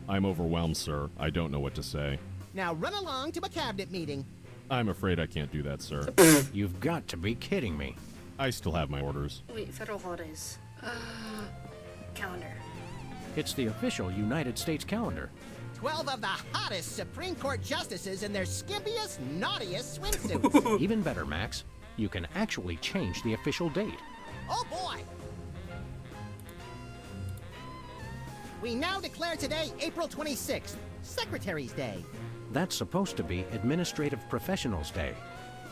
I'm overwhelmed, sir. I don't know what to say. Now run along to a cabinet meeting. I'm afraid I can't do that, sir. You've got to be kidding me. I still have my orders. Wait, federal holidays. Calendar. It's the official United States calendar. 12 of the hottest Supreme Court justices in their skimpiest, naughtiest swimsuits. Even better, Max. You can actually change the official date. Oh boy! We now declare today April 26th, Secretary's Day. That's supposed to be Administrative Professionals Day.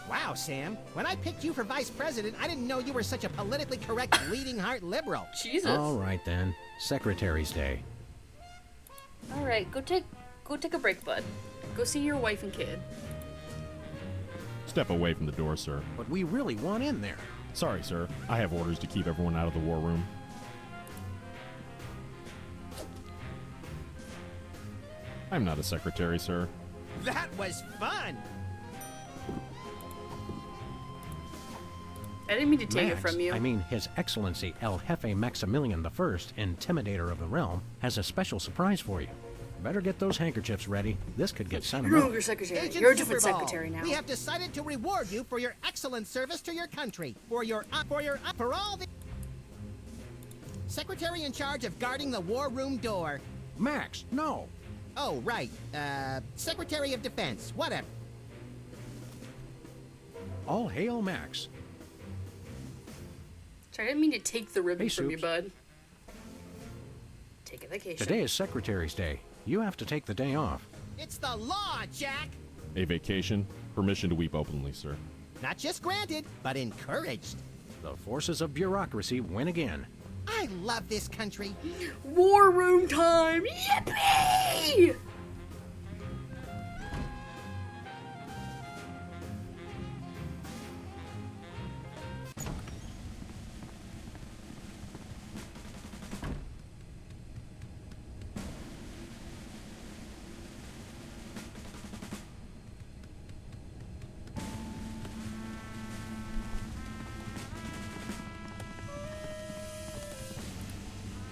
Wow, Sam. When I picked you for vice president, I didn't know you were such a politically correct bleeding heart liberal. Jesus. All right then, Secretary's Day. All right, go take a break, bud. Go see your wife and kid. Step away from the door, sir. But we really want in there. Sorry, sir. I have orders to keep everyone out of the war room. I'm not a secretary, sir. That was fun! I didn't mean to take it Max, from you. I mean, His Excellency El Jefe Maximilian I, Intimidator of the Realm, has a special surprise for you. Better get those handkerchiefs ready. This could get You're no sentimental. longer secretary. Agent You're a different Superball, secretary now. We have decided to reward you for your excellent service to your country. For all the... Secretary in charge of guarding the war room door. Max, no! Oh, right. Secretary of Defense. Whatever. All hail Max. Sorry, I didn't mean to take the ribbon Hey, from you, Soups. bud. Take a vacation. Today is Secretary's Day. You have to take the day off. It's the law, Jack! A vacation? Permission to weep openly, sir. Not just granted, but encouraged. The forces of bureaucracy win again. I love this country. War room time! Yippee!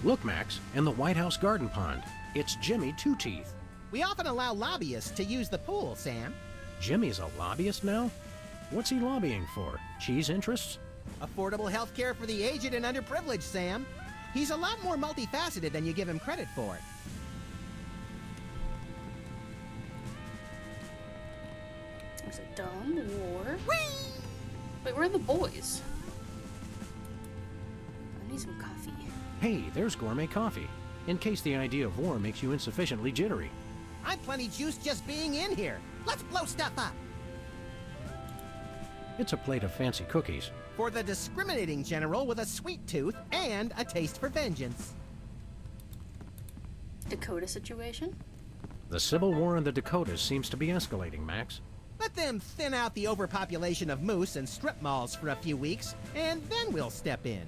Look, Max, in the White House garden pond. It's Jimmy Two Teeth. We often allow lobbyists to use the pool, Sam. Jimmy's a lobbyist now? What's he lobbying for? Cheese interests? Affordable health care for the aged and underprivileged, Sam. He's a lot more multifaceted than you give him credit for. There's a dumb war. Whee! Wait, where are the boys? I need some coffee. Hey, there's gourmet coffee. In case the idea of war makes you insufficiently jittery. I'm plenty juiced just being in here. Let's blow stuff up. It's a plate of fancy cookies. For the discriminating general with a sweet tooth and a taste for vengeance. Dakota situation? The Civil War in the Dakotas seems to be escalating, Max. Let them thin out the overpopulation of moose and strip malls for a few weeks, and then we'll step in.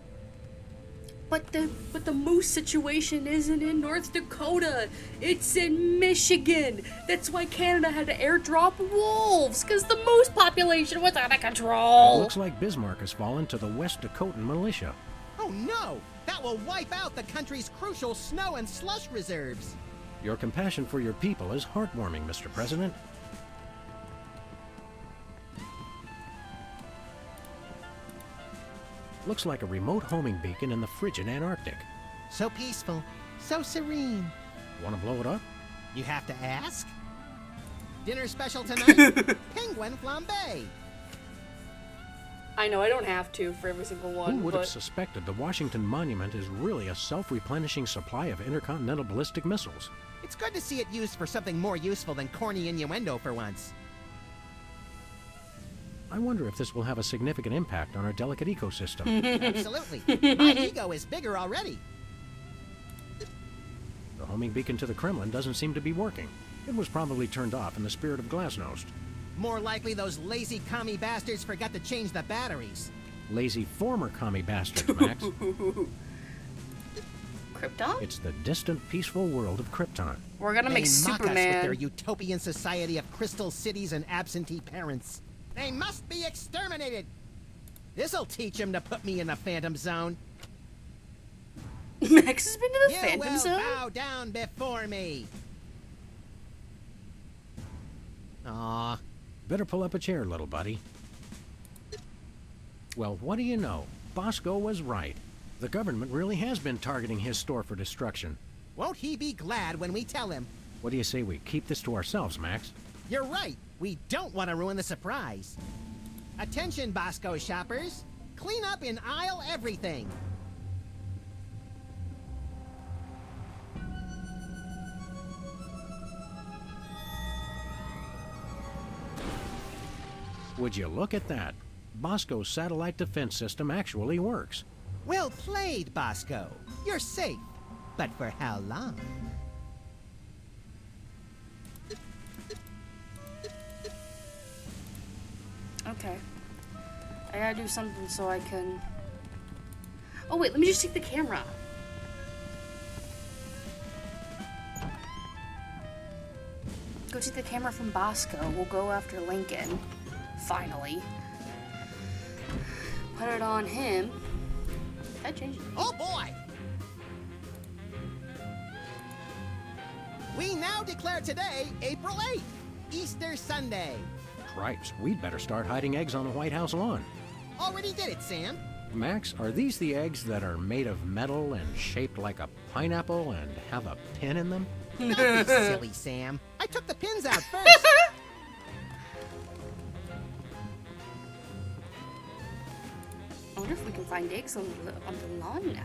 But the moose situation isn't in North Dakota. It's in Michigan. That's why Canada had to airdrop wolves, because the moose population was out of control. Looks like Bismarck has fallen to the West Dakotan militia. Oh no! That will wipe out the country's crucial snow and slush reserves. Your compassion for your people is heartwarming, Mr. President. Looks like a remote homing beacon in the frigid Antarctic. So peaceful, so serene. Want to blow it up? You have to ask? Dinner special tonight? Penguin flambe. I know, I don't have to for every single one. Who would but... have suspected the Washington Monument is really a self-replenishing supply of intercontinental ballistic missiles? It's good to see it used for something more useful than corny innuendo for once. I wonder if this will have a significant impact on our delicate ecosystem. Absolutely. My ego is bigger already. The homing beacon to the Kremlin doesn't seem to be working. It was probably turned off in the spirit of Glasnost. More likely those lazy commie bastards forgot to change the batteries. Lazy former commie bastards, Max. Krypton? It's the distant, peaceful world of Krypton. We're gonna make They mock us with Superman. their utopian society of crystal cities and absentee parents. They must be exterminated. This'll teach them to put me in the Phantom Zone. Max has been to the You Phantom will Zone? bow down before me. Aw, Better pull up a chair, little buddy. Well, what do you know? Bosco was right. The government really has been targeting his store for destruction. Won't he be glad when we tell him? What do you say we keep this to ourselves, Max? You're right. We don't want to ruin the surprise. Attention, Bosco shoppers. Clean up in aisle everything. Would you look at that? Bosco's satellite defense system actually works. Well played, Bosco. You're safe. But for how long? Okay. I gotta do something so I can... Oh wait, let me just take the camera. Go take the camera from Bosco. We'll go after Lincoln. Finally. Put it on him. That changed it. Oh boy! We now declare today, April 8th, Easter Sunday. Cripes, we'd better start hiding eggs on the White House lawn. Already did it, Sam. Max, are these the eggs that are made of metal and shaped like a pineapple and have a pin in them? Don't be silly, Sam. I took the pins out first. I wonder if we can find eggs on the lawn now.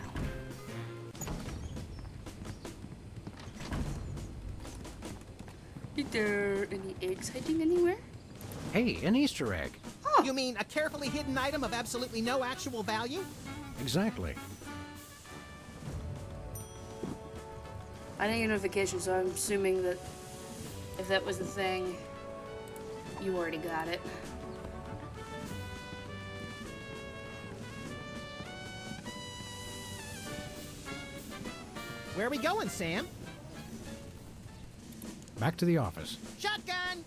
Is there any eggs hiding anywhere? Hey, an Easter egg. Huh. You mean a carefully hidden item of absolutely no actual value? Exactly. I didn't get a notification, so I'm assuming that if that was the thing, you already got it. Where are we going, Sam? Back to the office. Shotgun!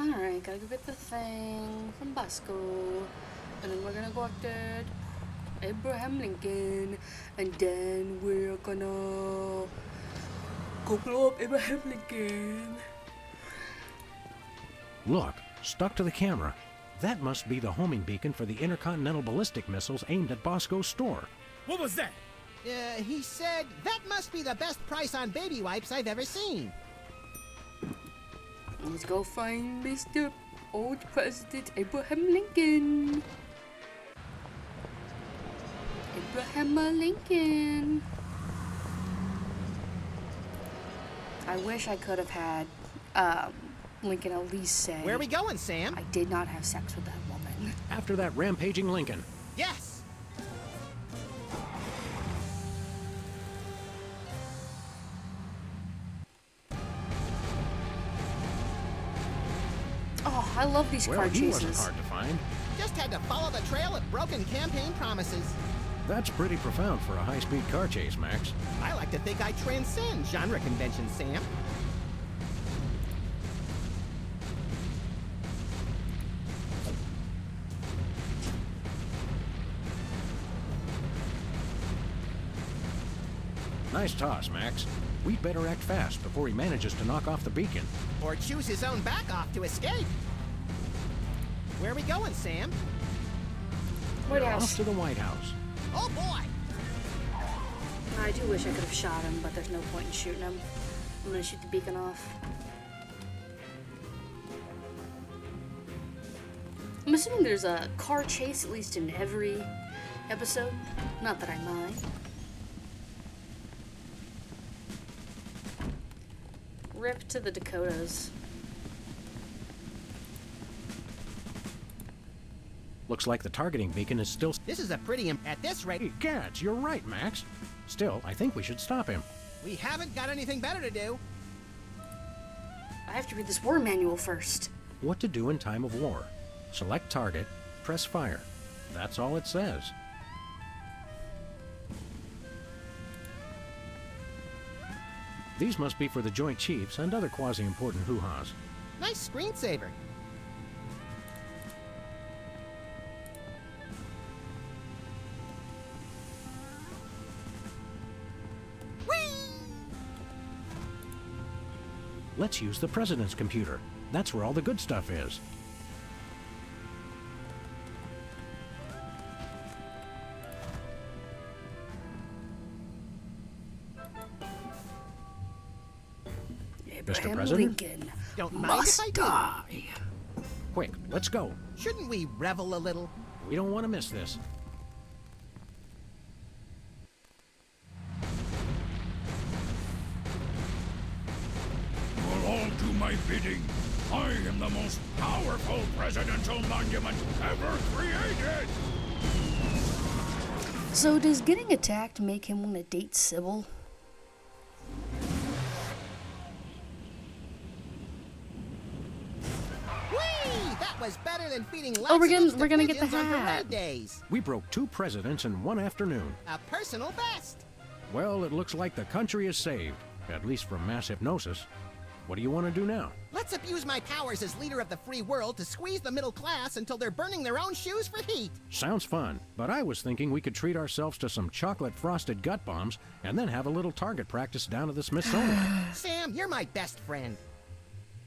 Alright, gotta go get the thing from Bosco. And then we're gonna go after Abraham Lincoln. And then we're gonna go blow up Abraham Lincoln. Look, stuck to the camera. That must be the homing beacon for the intercontinental ballistic missiles aimed at Bosco's store. What was that? He said, that must be the best price on baby wipes I've ever seen. Let's go find Mr. Old President Abraham Lincoln. Abraham Lincoln. I wish I could have had, Lincoln at least say... Where are we going, Sam? I did not have sex with that woman. After that rampaging Lincoln. Yes! Oh, I love these car He chases. wasn't hard to find. Just had to follow the trail of broken campaign promises. That's pretty profound for a high-speed car chase, Max. I like to think I transcend genre conventions, Sam. Nice toss, Max. We'd better act fast before he manages to knock off the beacon. Or choose his own back off to escape. Where are we going, Sam? White We're House. off to the White House. Oh boy! I do wish I could have shot him, but there's no point in shooting him. I'm gonna shoot the beacon off. I'm assuming there's a car chase, at least in every episode. Not that I mind. Rip to the Dakotas. Looks like the targeting beacon is still... This is a pretty... At this rate... Hey, Gads, you're right, Max. Still, I think we should stop him. We haven't got anything better to do. I have to read this war manual first. What to do in time of war. Select target, press fire. That's all it says. These must be for the Joint Chiefs and other quasi-important hoo-has. Nice screensaver. Let's use the president's computer. That's where all the good stuff is. Mr. Abraham President? Lincoln Don't mind if I must do. die. Quick, let's go. Shouldn't we revel a little? We don't want to miss this. You'll all do my bidding. I am the most powerful presidential monument ever created. So does getting attacked make him want to date Sybil? Whee! That was better than feeding lots Oh, we're of gonna get the pigeons on hat. parade days. We broke 2 presidents in one afternoon. A personal best. Well, it looks like the country is saved, at least from mass hypnosis. What do you want to do now? Let's abuse my powers as leader of the free world to squeeze the middle class until they're burning their own shoes for heat. Sounds fun, but I was thinking we could treat ourselves to some chocolate frosted gut bombs and then have a little target practice down at the Smithsonian. Sam, you're my best friend.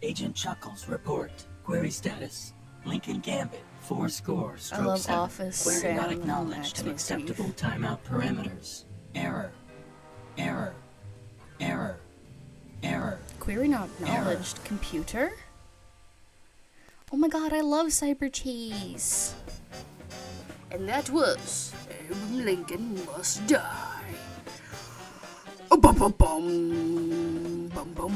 Agent Chuckles, report. Query status. Lincoln Gambit, 4 scores. I love 7. Office Query Sam not and acknowledged Max and Mason. acceptable timeout parameters. Error. Error. Error. Error. Query not acknowledged. Computer? Oh my god, I love Cyber Cheese. And that was Abraham Lincoln Must Die. Oh, bum bum bum. Bum bum.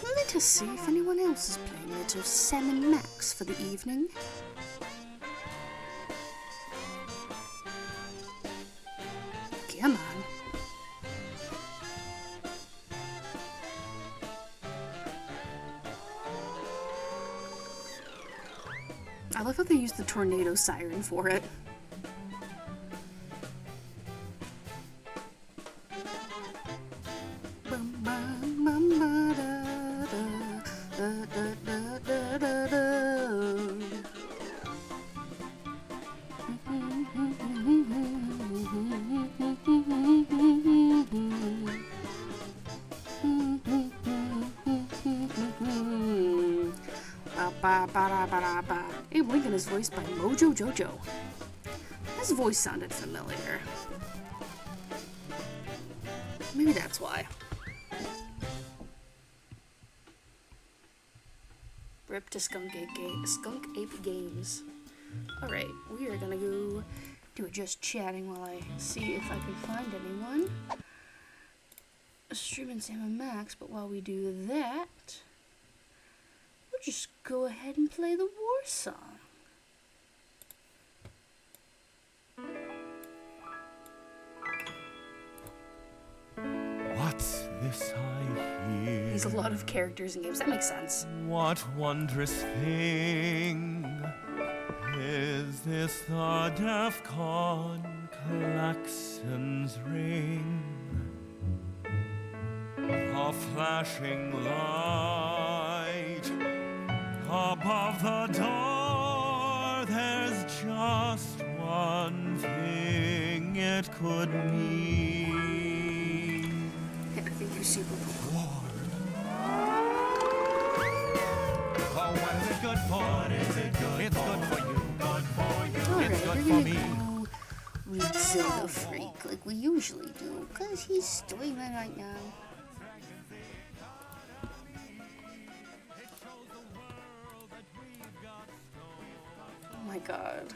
Let us see if anyone else is playing it of Sam and Max for the evening. Come on. I love how they use the tornado siren for it. Bum, bum, bum, ba, da, da, da, da, da, da, da. Ba, ba, da, ba, da, ba. Abe Lincoln is voiced by Mojo Jojo. His voice sounded familiar. Maybe that's why. Rip to Skunk Ape Games. Alright, we are gonna go do it just chatting while I see if I can find anyone. Streaming Sam and Max, but while we do that, we'll just go ahead and play the war song. What's this I hear? There's a lot of characters in games. That makes sense. What wondrous thing is this? The DEFCON klaxons ring. A flashing light above the door. There's just one thing it could mean. I think you're super cool. Oh, what is it good for? What is it good it's good for you. Good for you. Alright, It's good we're for gonna me. go read Zelda Freak like we usually do, because he's streaming right now. Oh my god.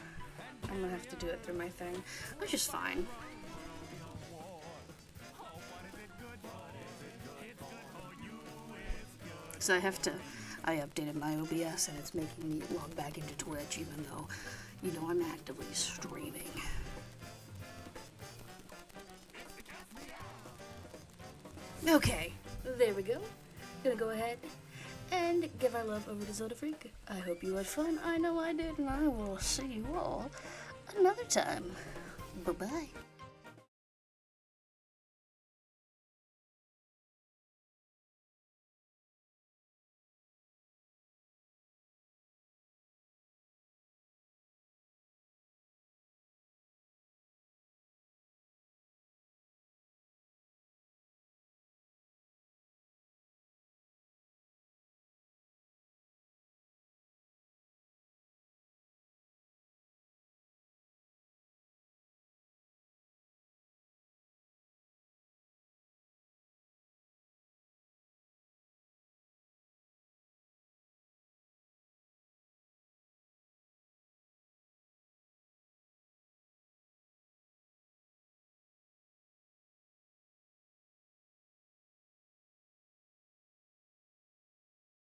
I'm gonna have to do it through my thing, which is fine. So I updated my OBS and it's making me log back into Twitch even though, you know, I'm actively streaming. Okay, there we go. Gonna go ahead and give our love over to Zelda Freak. I hope you had fun. I know I did, and I will see you all another time. Bye-bye.